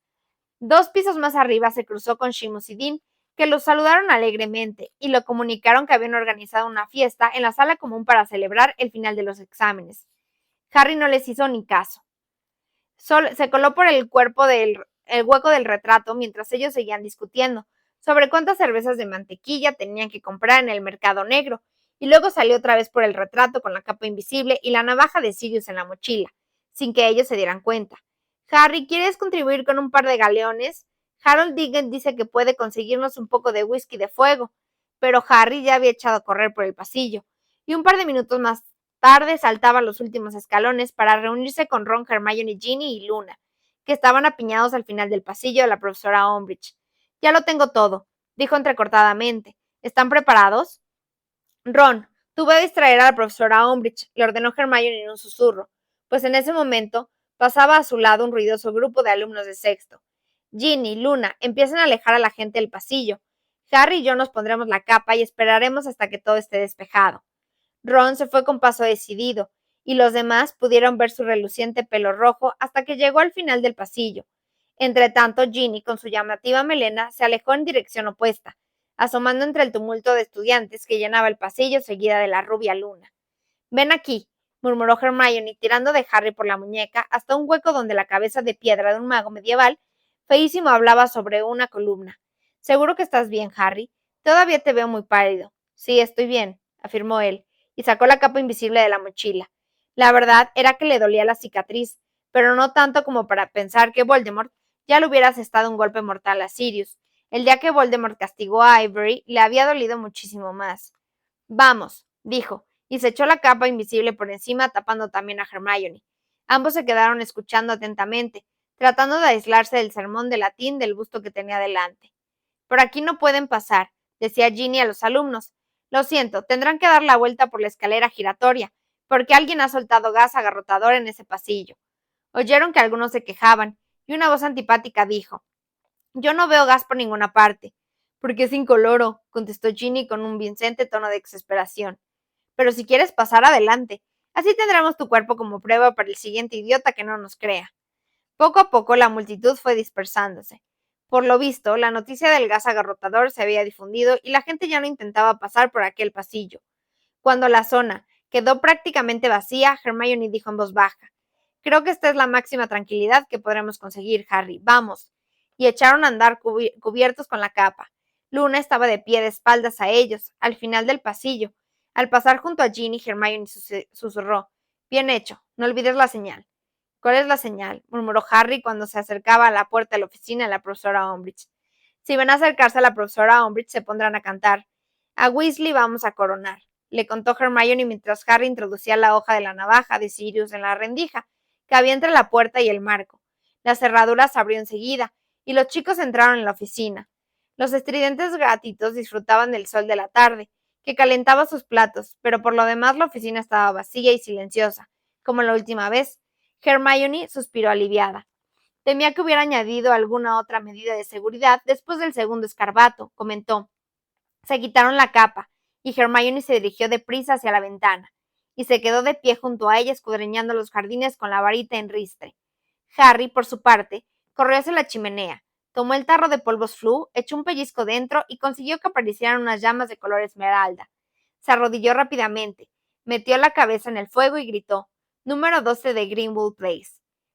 2 pisos más arriba se cruzó con Seamus y Dean, que los saludaron alegremente y le comunicaron que habían organizado una fiesta en la sala común para celebrar el final de los exámenes. Harry no les hizo ni caso. Se coló por el hueco del retrato mientras ellos seguían discutiendo sobre cuántas cervezas de mantequilla tenían que comprar en el mercado negro, y luego salió otra vez por el retrato con la capa invisible y la navaja de Sirius en la mochila, sin que ellos se dieran cuenta. Harry, ¿quieres contribuir con un par de galeones? Harold Diggins dice que puede conseguirnos un poco de whisky de fuego, pero Harry ya había echado a correr por el pasillo, y un par de minutos más tarde saltaba los últimos escalones para reunirse con Ron, Hermione, Ginny y Luna, que estaban apiñados al final del pasillo de la profesora Umbridge. Ya lo tengo todo, dijo entrecortadamente. ¿Están preparados? Ron, tú ve a distraer a la profesora Umbridge, le ordenó Hermione en un susurro, pues en ese momento pasaba a su lado un ruidoso grupo de alumnos de sexto. Ginny, Luna, empiezan a alejar a la gente del pasillo. Harry y yo nos pondremos la capa y esperaremos hasta que todo esté despejado. Ron se fue con paso decidido, y los demás pudieron ver su reluciente pelo rojo hasta que llegó al final del pasillo. Entretanto, Ginny, con su llamativa melena, se alejó en dirección opuesta, asomando entre el tumulto de estudiantes que llenaba el pasillo seguida de la rubia Luna. Ven aquí, murmuró Hermione, tirando de Harry por la muñeca hasta un hueco donde la cabeza de piedra de un mago medieval feísimo hablaba sobre una columna. ¿Seguro que estás bien, Harry? Todavía te veo muy pálido. Sí, estoy bien, afirmó él, y sacó la capa invisible de la mochila. La verdad era que le dolía la cicatriz, pero no tanto como para pensar que Voldemort ya le hubiera asestado un golpe mortal a Sirius. El día que Voldemort castigó a Avery le había dolido muchísimo más. Vamos, dijo, y se echó la capa invisible por encima, tapando también a Hermione. Ambos se quedaron escuchando atentamente, tratando de aislarse del sermón de latín del busto que tenía delante. Por aquí no pueden pasar, decía Ginny a los alumnos. Lo siento, tendrán que dar la vuelta por la escalera giratoria, porque alguien ha soltado gas agarrotador en ese pasillo. Oyeron que algunos se quejaban, y una voz antipática dijo: Yo no veo gas por ninguna parte. Porque es incoloro, contestó Ginny con un vincente tono de exasperación. Pero si quieres pasar adelante, así tendremos tu cuerpo como prueba para el siguiente idiota que no nos crea. Poco a poco la multitud fue dispersándose. Por lo visto, la noticia del gas agarrotador se había difundido y la gente ya no intentaba pasar por aquel pasillo. Cuando la zona, quedó prácticamente vacía, Hermione dijo en voz baja. Creo que esta es la máxima tranquilidad que podremos conseguir, Harry. Vamos. Y echaron a andar cubiertos con la capa. Luna estaba de pie de espaldas a ellos, al final del pasillo. Al pasar junto a Ginny, Hermione susurró. Bien hecho. No olvides la señal. ¿Cuál es la señal?, murmuró Harry cuando se acercaba a la puerta de la oficina de la profesora Umbridge. Si ven a acercarse a la profesora Umbridge, se pondrán a cantar. A Weasley vamos a coronar, le contó Hermione mientras Harry introducía la hoja de la navaja de Sirius en la rendija que había entre la puerta y el marco. La cerradura se abrió enseguida, y los chicos entraron en la oficina. Los estridentes gatitos disfrutaban del sol de la tarde, que calentaba sus platos, pero por lo demás la oficina estaba vacía y silenciosa, como la última vez. Hermione suspiró aliviada. Temía que hubiera añadido alguna otra medida de seguridad después del segundo escarabato, comentó. Se quitaron la capa, y Hermione se dirigió deprisa hacia la ventana, y se quedó de pie junto a ella escudriñando los jardines con la varita en ristre. Harry, por su parte, corrió hacia la chimenea, tomó el tarro de polvos Floo, echó un pellizco dentro y consiguió que aparecieran unas llamas de color esmeralda. Se arrodilló rápidamente, metió la cabeza en el fuego y gritó: Número 12 de Greenwood Place.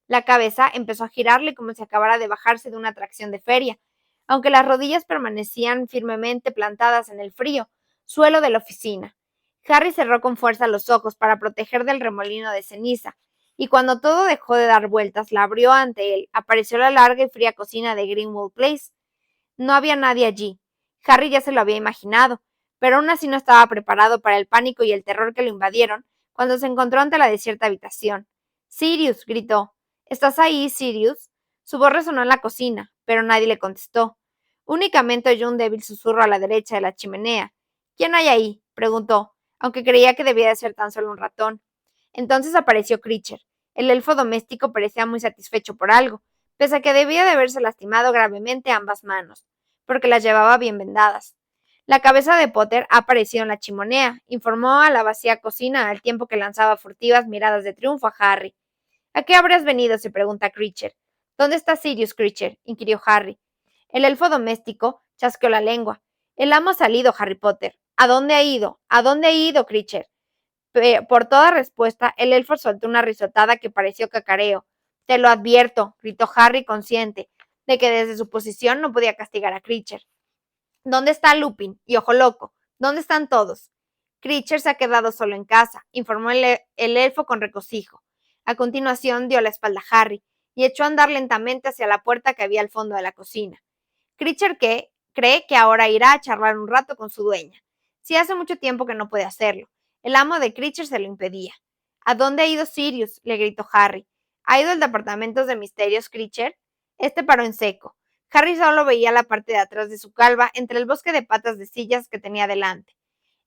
La cabeza empezó a girarle como si acabara de bajarse de una atracción de feria, aunque las rodillas permanecían firmemente plantadas en el frío suelo de la oficina. Harry cerró con fuerza los ojos para proteger del remolino de ceniza, y cuando todo dejó de dar vueltas, la abrió ante él. Apareció la larga y fría cocina de Greenwood Place. No había nadie allí. Harry ya se lo había imaginado, pero aún así no estaba preparado para el pánico y el terror que lo invadieron cuando se encontró ante la desierta habitación. Sirius, gritó. ¿Estás ahí, Sirius? Su voz resonó en la cocina, pero nadie le contestó. Únicamente oyó un débil susurro a la derecha de la chimenea. ¿Quién hay ahí?, preguntó, aunque creía que debía de ser tan solo un ratón. Entonces apareció Critcher. El elfo doméstico parecía muy satisfecho por algo, pese a que debía de haberse lastimado gravemente ambas manos, porque las llevaba bien vendadas. La cabeza de Potter ha aparecido en la chimenea, informó a la vacía cocina al tiempo que lanzaba furtivas miradas de triunfo a Harry. ¿A qué habrás venido?, se pregunta Critcher. ¿Dónde está Sirius, Critcher?, inquirió Harry. El elfo doméstico chasqueó la lengua. El amo ha salido, Harry Potter. ¿A dónde ha ido? ¿A dónde ha ido, Critcher? Por toda respuesta, el elfo soltó una risotada que pareció cacareo. Te lo advierto, gritó Harry, consciente de que desde su posición no podía castigar a Critcher. ¿Dónde está Lupin y Ojo Loco? ¿Dónde están todos? Critcher se ha quedado solo en casa, informó el elfo con regocijo. A continuación dio la espalda a Harry y echó a andar lentamente hacia la puerta que había al fondo de la cocina. Critcher cree que ahora irá a charlar un rato con su dueña. Sí, hace mucho tiempo que no puede hacerlo. El amo de Critcher se lo impedía. ¿A dónde ha ido Sirius?, le gritó Harry. ¿Ha ido al departamento de misterios, Critcher? Este paró en seco. Harry solo veía la parte de atrás de su calva entre el bosque de patas de sillas que tenía delante.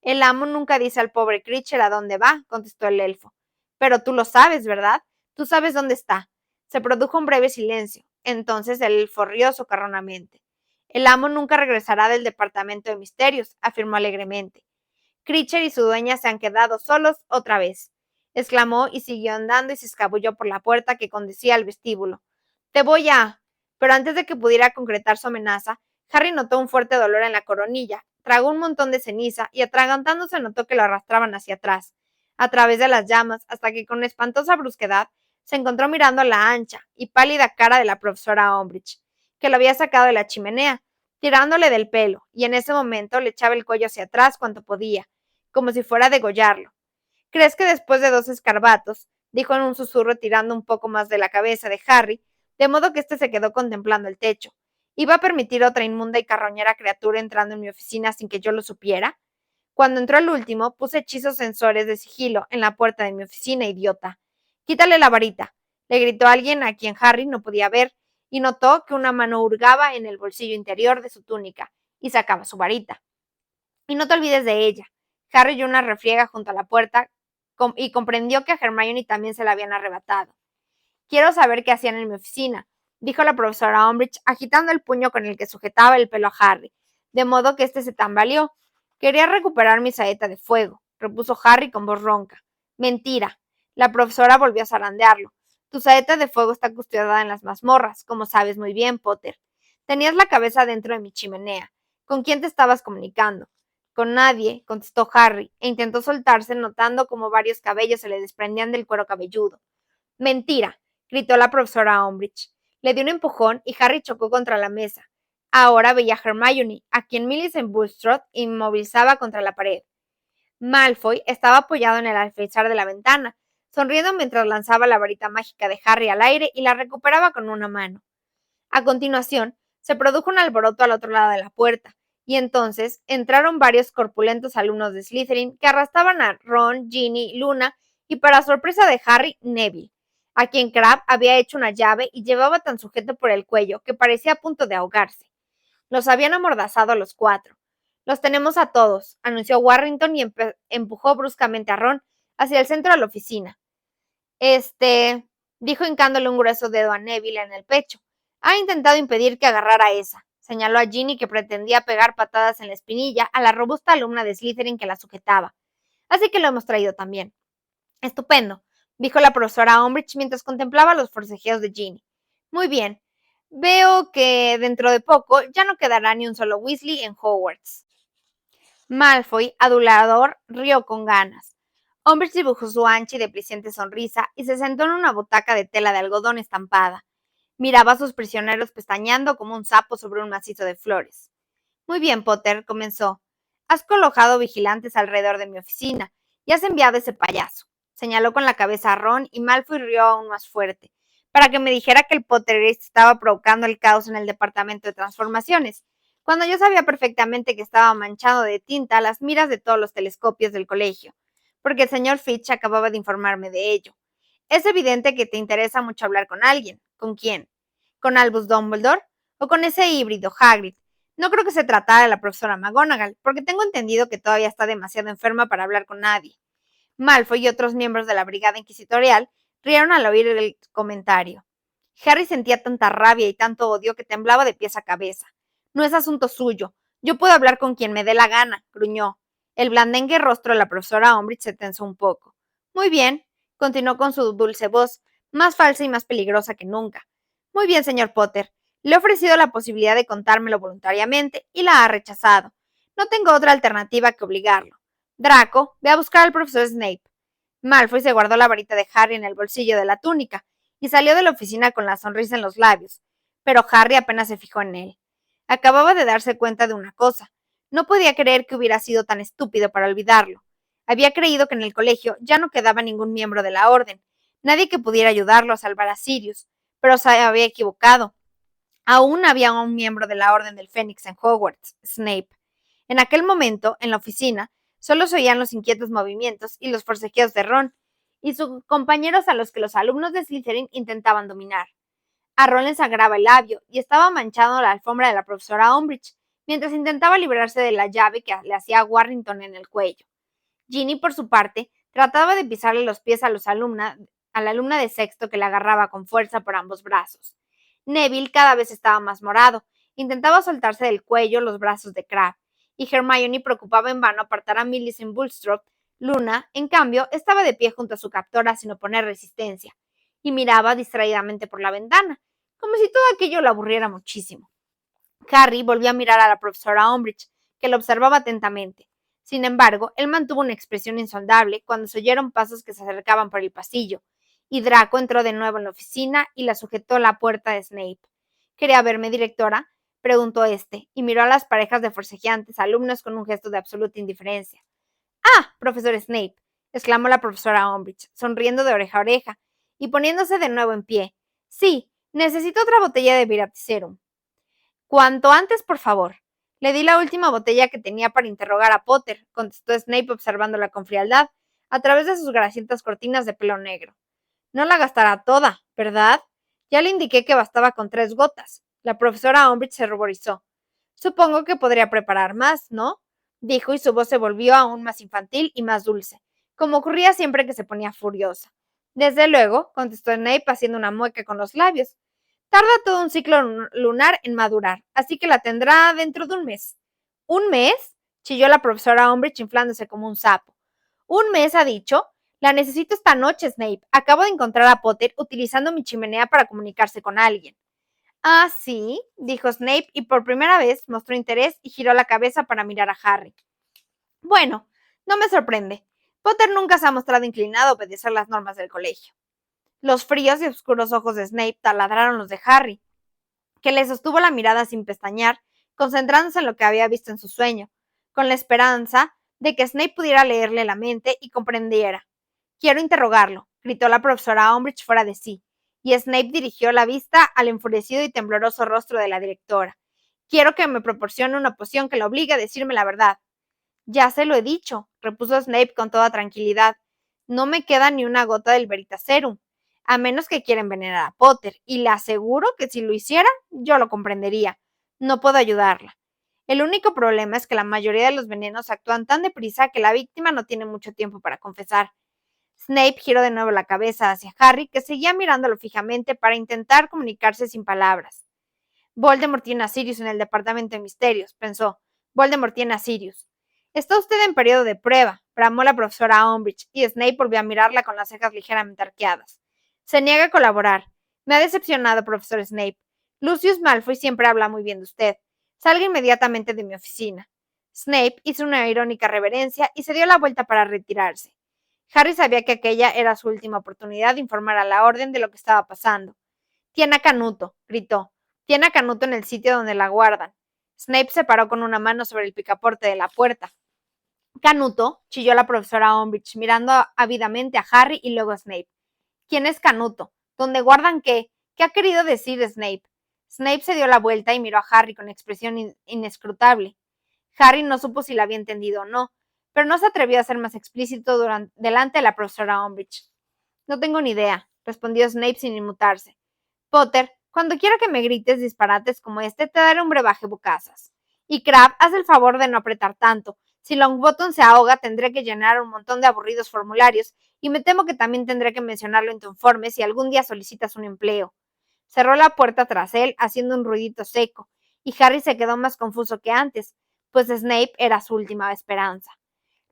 El amo nunca dice al pobre Critcher a dónde va, contestó el elfo. Pero tú lo sabes, ¿verdad? Tú sabes dónde está. Se produjo un breve silencio. Entonces el elfo rió socarronamente. El amo nunca regresará del departamento de misterios, afirmó alegremente. Critcher y su dueña se han quedado solos otra vez, exclamó y siguió andando y se escabulló por la puerta que conducía al vestíbulo. Te voy a... Pero antes de que pudiera concretar su amenaza, Harry notó un fuerte dolor en la coronilla, tragó un montón de ceniza y atragantándose notó que lo arrastraban hacia atrás, a través de las llamas, hasta que con espantosa brusquedad se encontró mirando la ancha y pálida cara de la profesora Umbridge, que lo había sacado de la chimenea, tirándole del pelo, y en ese momento le echaba el cuello hacia atrás cuanto podía, como si fuera a degollarlo. ¿Crees que después de 2 escarabatos?, dijo en un susurro tirando un poco más de la cabeza de Harry, de modo que éste se quedó contemplando el techo. ¿Iba a permitir otra inmunda y carroñera criatura entrando en mi oficina sin que yo lo supiera? Cuando entró el último, puse hechizos sensores de sigilo en la puerta de mi oficina, idiota. Quítale la varita, le gritó alguien a quien Harry no podía ver, y notó que una mano hurgaba en el bolsillo interior de su túnica y sacaba su varita. Y no te olvides de ella. Harry oyó una refriega junto a la puerta y comprendió que a Hermione también se la habían arrebatado. Quiero saber qué hacían en mi oficina, dijo la profesora Umbridge, agitando el puño con el que sujetaba el pelo a Harry, de modo que éste se tambaleó. Quería recuperar mi saeta de fuego, repuso Harry con voz ronca. Mentira. La profesora volvió a zarandearlo. Tu saeta de fuego está custodiada en las mazmorras, como sabes muy bien, Potter. Tenías la cabeza dentro de mi chimenea. ¿Con quién te estabas comunicando? Con nadie, contestó Harry, e intentó soltarse notando cómo varios cabellos se le desprendían del cuero cabelludo. Mentira, gritó la profesora Umbridge. Le dio un empujón y Harry chocó contra la mesa. Ahora veía a Hermione, a quien Millicent Bulstrode inmovilizaba contra la pared. Malfoy estaba apoyado en el alféizar de la ventana, sonriendo mientras lanzaba la varita mágica de Harry al aire y la recuperaba con una mano. A continuación, se produjo un alboroto al otro lado de la puerta, y entonces entraron varios corpulentos alumnos de Slytherin que arrastraban a Ron, Ginny, Luna y, para sorpresa de Harry, Neville, a quien Crabbe había hecho una llave y llevaba tan sujeto por el cuello que parecía a punto de ahogarse. Los habían amordazado a los cuatro. Los tenemos a todos, anunció Warrington y empujó bruscamente a Ron hacia el centro de la oficina. Dijo hincándole un grueso dedo a Neville en el pecho. Ha intentado impedir que agarrara esa. Señaló a Ginny, que pretendía pegar patadas en la espinilla a la robusta alumna de Slytherin que la sujetaba. Así que lo hemos traído también. Estupendo, dijo la profesora Umbridge mientras contemplaba los forcejeos de Ginny. Muy bien. Veo que dentro de poco ya no quedará ni un solo Weasley en Hogwarts. Malfoy, adulador, rió con ganas. Umbridge dibujó su ancha y depliciente sonrisa y se sentó en una butaca de tela de algodón estampada. Miraba a sus prisioneros pestañeando como un sapo sobre un macizo de flores. Muy bien, Potter, comenzó. Has colocado vigilantes alrededor de mi oficina y has enviado a ese payaso. Señaló con la cabeza a Ron y Malfoy rió aún más fuerte, para que me dijera que el Pottergeist estaba provocando el caos en el departamento de transformaciones, cuando yo sabía perfectamente que estaba manchado de tinta las miras de todos los telescopios del colegio, porque el señor Fitch acababa de informarme de ello. Es evidente que te interesa mucho hablar con alguien. ¿Con quién? ¿Con Albus Dumbledore? ¿O con ese híbrido, Hagrid? No creo que se tratara de la profesora McGonagall, porque tengo entendido que todavía está demasiado enferma para hablar con nadie. Malfoy y otros miembros de la brigada inquisitorial rieron al oír el comentario. Harry sentía tanta rabia y tanto odio que temblaba de pies a cabeza. No es asunto suyo. Yo puedo hablar con quien me dé la gana, gruñó. El blandengue rostro de la profesora Umbridge se tensó un poco. Muy bien, continuó con su dulce voz, más falsa y más peligrosa que nunca. Muy bien, señor Potter. Le he ofrecido la posibilidad de contármelo voluntariamente y la ha rechazado. No tengo otra alternativa que obligarlo. Draco, ve a buscar al profesor Snape. Malfoy se guardó la varita de Harry en el bolsillo de la túnica y salió de la oficina con la sonrisa en los labios, pero Harry apenas se fijó en él. Acababa de darse cuenta de una cosa. No podía creer que hubiera sido tan estúpido para olvidarlo. Había creído que en el colegio ya no quedaba ningún miembro de la orden, nadie que pudiera ayudarlo a salvar a Sirius, pero se había equivocado. Aún había un miembro de la Orden del Fénix en Hogwarts, Snape. En aquel momento, en la oficina, solo se oían los inquietos movimientos y los forcejeos de Ron y sus compañeros a los que los alumnos de Slytherin intentaban dominar. A Ron le sangraba el labio y estaba manchando la alfombra de la profesora Umbridge, mientras intentaba librarse de la llave que le hacía Warrington en el cuello. Ginny, por su parte, trataba de pisarle los pies a la alumna de sexto que le agarraba con fuerza por ambos brazos. Neville cada vez estaba más morado, intentaba soltarse del cuello los brazos de Crabbe, y Hermione preocupaba en vano apartar a Millicent Bulstrode. Luna, en cambio, estaba de pie junto a su captora sin oponer resistencia, y miraba distraídamente por la ventana, como si todo aquello la aburriera muchísimo. Harry volvió a mirar a la profesora Umbridge, que lo observaba atentamente. Sin embargo, él mantuvo una expresión insondable cuando se oyeron pasos que se acercaban por el pasillo, y Draco entró de nuevo en la oficina y la sujetó a la puerta de Snape. ¿Quería verme, directora?, preguntó y miró a las parejas de forcejeantes alumnos con un gesto de absoluta indiferencia. ¡Ah, profesor Snape!, exclamó la profesora Umbridge, sonriendo de oreja a oreja, y poniéndose de nuevo en pie. Sí, necesito otra botella de Viraciserum. Cuanto antes, por favor. Le di la última botella que tenía para interrogar a Potter, contestó Snape observándola con frialdad, a través de sus grasientas cortinas de pelo negro. No la gastará toda, ¿verdad? Ya le indiqué que bastaba con 3 gotas. La profesora Umbridge se ruborizó. Supongo que podría preparar más, ¿no?, dijo, y su voz se volvió aún más infantil y más dulce, como ocurría siempre que se ponía furiosa. Desde luego, contestó Snape haciendo una mueca con los labios. Tarda todo un ciclo lunar en madurar, así que la tendrá dentro de un mes. ¿Un mes?, chilló la profesora Umbridge inflándose como un sapo. ¿Un mes, ha dicho? La necesito esta noche, Snape. Acabo de encontrar a Potter utilizando mi chimenea para comunicarse con alguien. Ah, sí, dijo Snape, y por primera vez mostró interés y giró la cabeza para mirar a Harry. Bueno, no me sorprende. Potter nunca se ha mostrado inclinado a obedecer las normas del colegio. Los fríos y oscuros ojos de Snape taladraron los de Harry, que le sostuvo la mirada sin pestañear, concentrándose en lo que había visto en su sueño, con la esperanza de que Snape pudiera leerle la mente y comprendiera. Quiero interrogarlo, gritó la profesora Umbridge fuera de sí, y Snape dirigió la vista al enfurecido y tembloroso rostro de la directora. Quiero que me proporcione una poción que lo obligue a decirme la verdad. Ya se lo he dicho, repuso Snape con toda tranquilidad. No me queda ni una gota del Veritaserum, a menos que quiera envenenar a Potter, y le aseguro que si lo hiciera, yo lo comprendería. No puedo ayudarla. El único problema es que la mayoría de los venenos actúan tan deprisa que la víctima no tiene mucho tiempo para confesar. Snape giró de nuevo la cabeza hacia Harry, que seguía mirándolo fijamente para intentar comunicarse sin palabras. Voldemort tiene a Sirius en el departamento de misterios, pensó. Voldemort tiene a Sirius. Está usted en periodo de prueba, bramó la profesora Umbridge, y Snape volvió a mirarla con las cejas ligeramente arqueadas. Se niega a colaborar. Me ha decepcionado, profesor Snape. Lucius Malfoy siempre habla muy bien de usted. Salga inmediatamente de mi oficina. Snape hizo una irónica reverencia y se dio la vuelta para retirarse. Harry sabía que aquella era su última oportunidad de informar a la orden de lo que estaba pasando. Tiene a Canuto, gritó. Tiene a Canuto en el sitio donde la guardan. Snape se paró con una mano sobre el picaporte de la puerta. Canuto, chilló la profesora Umbridge, mirando ávidamente a Harry y luego a Snape. ¿Quién es Canuto? ¿Dónde guardan qué? ¿Qué ha querido decir Snape? Snape se dio la vuelta y miró a Harry con expresión inescrutable. Harry no supo si la había entendido o no, pero no se atrevió a ser más explícito delante de la profesora Umbridge. No tengo ni idea, respondió Snape sin inmutarse. Potter, cuando quiera que me grites disparates como este, te daré un brebaje bocazas. Y Crabbe, haz el favor de no apretar tanto. Si Longbottom se ahoga, tendré que llenar un montón de aburridos formularios, y me temo que también tendré que mencionarlo en tu informe si algún día solicitas un empleo. Cerró la puerta tras él, haciendo un ruidito seco, y Harry se quedó más confuso que antes, pues Snape era su última esperanza.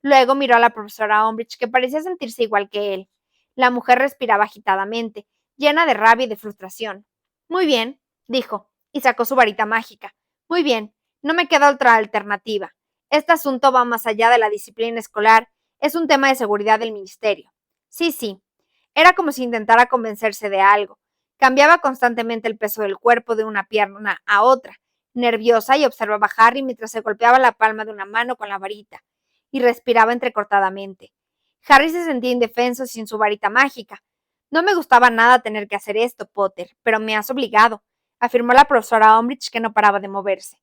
Luego miró a la profesora Umbridge, que parecía sentirse igual que él. La mujer respiraba agitadamente, llena de rabia y de frustración. Muy bien, dijo, y sacó su varita mágica. Muy bien, no me queda otra alternativa. Este asunto va más allá de la disciplina escolar, es un tema de seguridad del ministerio. Sí, sí. Era como si intentara convencerse de algo. Cambiaba constantemente el peso del cuerpo de una pierna a otra, nerviosa, y observaba a Harry mientras se golpeaba la palma de una mano con la varita, y respiraba entrecortadamente. Harry se sentía indefenso sin su varita mágica. No me gustaba nada tener que hacer esto, Potter, pero me has obligado, afirmó la profesora Umbridge, que no paraba de moverse.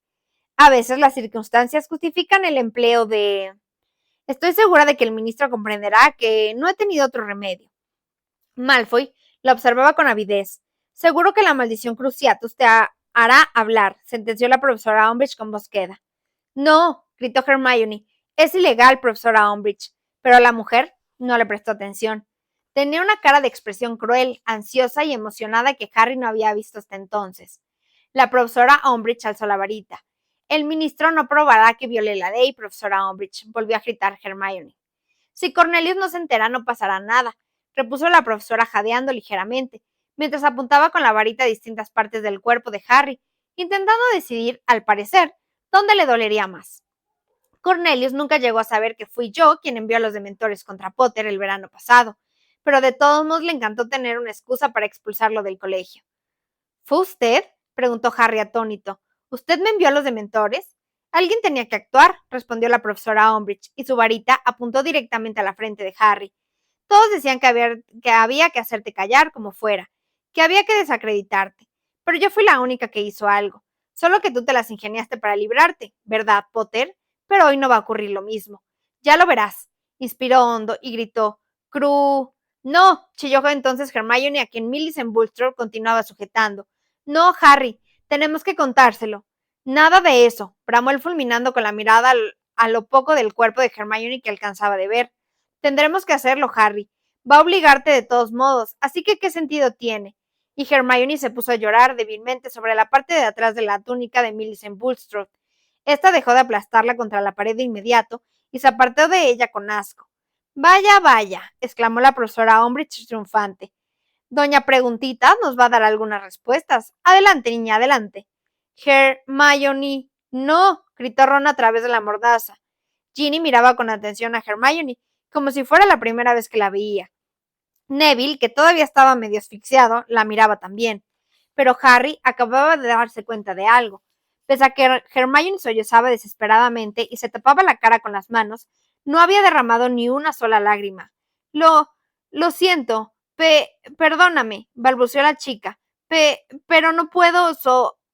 A veces las circunstancias justifican el empleo de... Estoy segura de que el ministro comprenderá que no he tenido otro remedio. Malfoy la observaba con avidez. Seguro que la maldición Cruciatus te hará hablar, sentenció la profesora Umbridge con voz queda. No, gritó Hermione. Es ilegal, profesora Umbridge. Pero la mujer no le prestó atención. Tenía una cara de expresión cruel, ansiosa y emocionada que Harry no había visto hasta entonces. La profesora Umbridge alzó la varita. El ministro no probará que viole la ley, profesora Umbridge, volvió a gritar Hermione. Si Cornelius no se entera, no pasará nada, repuso la profesora jadeando ligeramente, mientras apuntaba con la varita a distintas partes del cuerpo de Harry, intentando decidir, al parecer, dónde le dolería más. Cornelius nunca llegó a saber que fui yo quien envió a los dementores contra Potter el verano pasado, pero de todos modos le encantó tener una excusa para expulsarlo del colegio. ¿Fue usted? Preguntó Harry atónito. ¿Usted me envió a los dementores? Alguien tenía que actuar, respondió la profesora Umbridge, y su varita apuntó directamente a la frente de Harry. Todos decían que había que hacerte callar como fuera, que había que desacreditarte, pero yo fui la única que hizo algo. Solo que tú te las ingeniaste para librarte, ¿verdad, Potter? Pero hoy no va a ocurrir lo mismo. Ya lo verás. Inspiró hondo y gritó, ¡Cru! No, chilló entonces Hermione, a quien Millicent Bulstrode continuaba sujetando. No, Harry, tenemos que contárselo. Nada de eso, bramó él fulminando con la mirada a lo poco del cuerpo de Hermione que alcanzaba de ver. Tendremos que hacerlo, Harry. Va a obligarte de todos modos, así que ¿qué sentido tiene? Y Hermione se puso a llorar débilmente sobre la parte de atrás de la túnica de Millicent Bulstrode. Esta dejó de aplastarla contra la pared de inmediato y se apartó de ella con asco. Vaya, vaya, exclamó la profesora Umbridge triunfante. Doña Preguntita nos va a dar algunas respuestas. Adelante, niña, adelante. Hermione, no, gritó Ron a través de la mordaza. Ginny miraba con atención a Hermione, como si fuera la primera vez que la veía. Neville, que todavía estaba medio asfixiado, la miraba también. Pero Harry acababa de darse cuenta de algo. Pese a que Hermione sollozaba desesperadamente y se tapaba la cara con las manos, no había derramado ni una sola lágrima. Lo siento, perdóname, balbuceó la chica, pero no puedo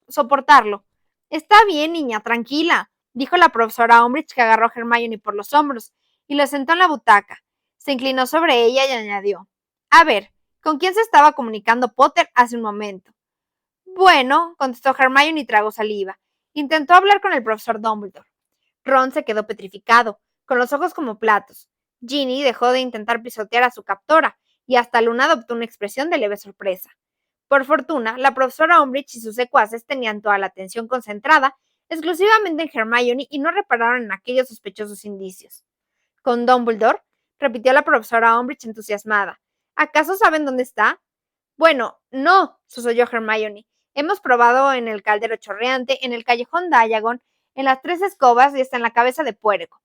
soportarlo. Está bien, niña, tranquila, dijo la profesora Umbridge, que agarró a Hermione por los hombros y la sentó en la butaca. Se inclinó sobre ella y añadió: a ver, ¿con quién se estaba comunicando Potter hace un momento? Bueno, contestó Hermione y tragó saliva. Intentó hablar con el profesor Dumbledore. Ron se quedó petrificado, con los ojos como platos. Ginny dejó de intentar pisotear a su captora, y hasta Luna adoptó una expresión de leve sorpresa. Por fortuna, la profesora Umbridge y sus secuaces tenían toda la atención concentrada exclusivamente en Hermione y no repararon en aquellos sospechosos indicios. ¿Con Dumbledore? Repitió la profesora Umbridge entusiasmada. ¿Acaso saben dónde está? Bueno, no, susolló Hermione. Hemos probado en el caldero chorreante, en el callejón Diagon, en las tres escobas y hasta en la cabeza de puerco.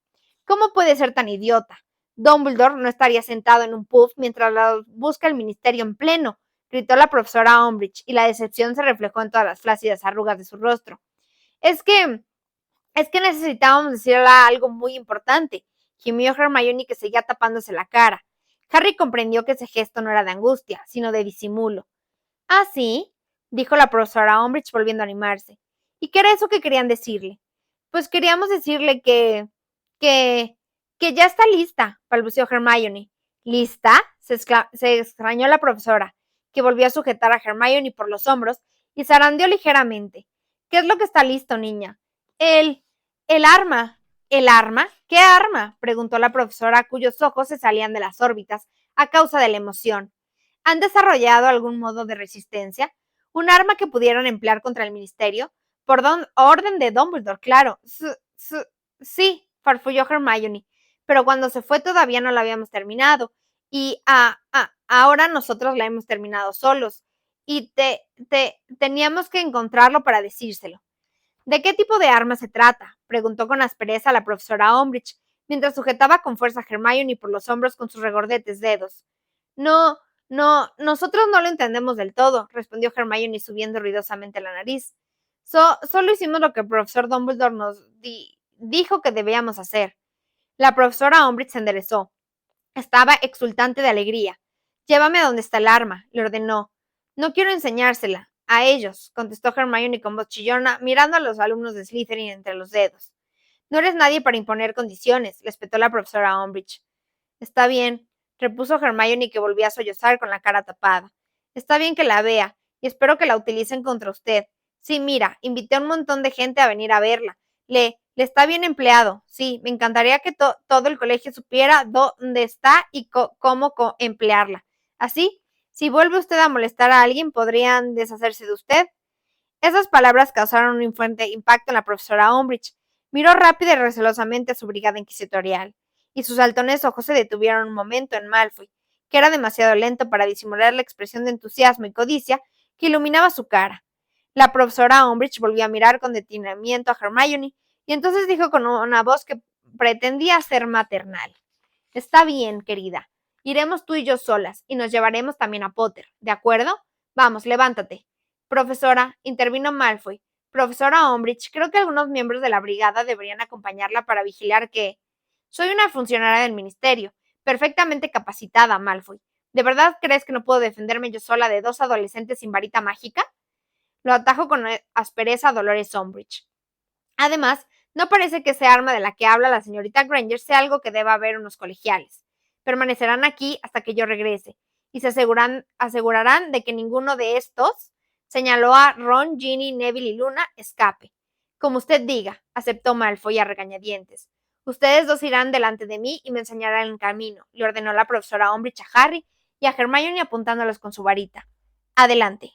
¿Cómo puede ser tan idiota? Dumbledore no estaría sentado en un puff mientras la busca el ministerio en pleno, gritó la profesora Umbridge, y la decepción se reflejó en todas las flácidas arrugas de su rostro. Es que necesitábamos decirle algo muy importante, gimió Hermione, que seguía tapándose la cara. Harry comprendió que ese gesto no era de angustia, sino de disimulo. ¿Ah, sí? Dijo la profesora Umbridge, volviendo a animarse. ¿Y qué era eso que querían decirle? Pues queríamos decirle que, que ya está lista, balbuceó Hermione. ¿Lista? Se extrañó la profesora, que volvió a sujetar a Hermione por los hombros y zarandeó ligeramente. ¿Qué es lo que está listo, niña? El, el arma. ¿El arma? ¿Qué arma? Preguntó la profesora, cuyos ojos se salían de las órbitas a causa de la emoción. ¿Han desarrollado algún modo de resistencia? ¿Un arma que pudieran emplear contra el ministerio? Por orden de Dumbledore, claro. Sí, farfulló Hermione, pero cuando se fue todavía no la habíamos terminado. Y ahora nosotros la hemos terminado solos. Y teníamos que encontrarlo para decírselo. ¿De qué tipo de arma se trata? Preguntó con aspereza la profesora Umbridge, mientras sujetaba con fuerza a Hermione por los hombros con sus regordetes dedos. No, nosotros no lo entendemos del todo, respondió Hermione subiendo ruidosamente la nariz. Solo hicimos lo que el profesor Dumbledore nos dijo que debíamos hacer. La profesora Umbridge se enderezó. Estaba exultante de alegría. Llévame a donde está el arma, le ordenó. No quiero enseñársela. A ellos, contestó Hermione con voz chillona, mirando a los alumnos de Slytherin entre los dedos. No eres nadie para imponer condiciones, le espetó la profesora Umbridge. Está bien, repuso Hermione, que volvía a sollozar con la cara tapada. Está bien que la vea, y espero que la utilicen contra usted. Sí, mira, invité a un montón de gente a venir a verla. Le está bien empleado. Sí, me encantaría que todo el colegio supiera dónde está y cómo emplearla. Así, si vuelve usted a molestar a alguien, podrían deshacerse de usted. Esas palabras causaron un fuerte impacto en la profesora Umbridge. Miró rápida y recelosamente a su brigada inquisitorial, y sus saltones ojos se detuvieron un momento en Malfoy, que era demasiado lento para disimular la expresión de entusiasmo y codicia que iluminaba su cara. La profesora Umbridge volvió a mirar con detenimiento a Hermione, y entonces dijo con una voz que pretendía ser maternal: Está bien, querida. Iremos tú y yo solas, y nos llevaremos también a Potter, ¿de acuerdo? Vamos, levántate. Profesora, intervino Malfoy. Profesora Umbridge, creo que algunos miembros de la brigada deberían acompañarla para vigilar que... Soy una funcionaria del ministerio, perfectamente capacitada, Malfoy. ¿De verdad crees que no puedo defenderme yo sola de dos adolescentes sin varita mágica? Lo atajó con aspereza Dolores Umbridge. Además, no parece que ese arma de la que habla la señorita Granger sea algo que deba haber unos colegiales. Permanecerán aquí hasta que yo regrese, y se asegurarán de que ninguno de estos, señaló a Ron, Ginny, Neville y Luna, escape. Como usted diga, aceptó Malfoy a regañadientes. Ustedes dos irán delante de mí y me enseñarán el camino, le ordenó la profesora Umbridge a Harry y a Hermione apuntándolos con su varita. Adelante.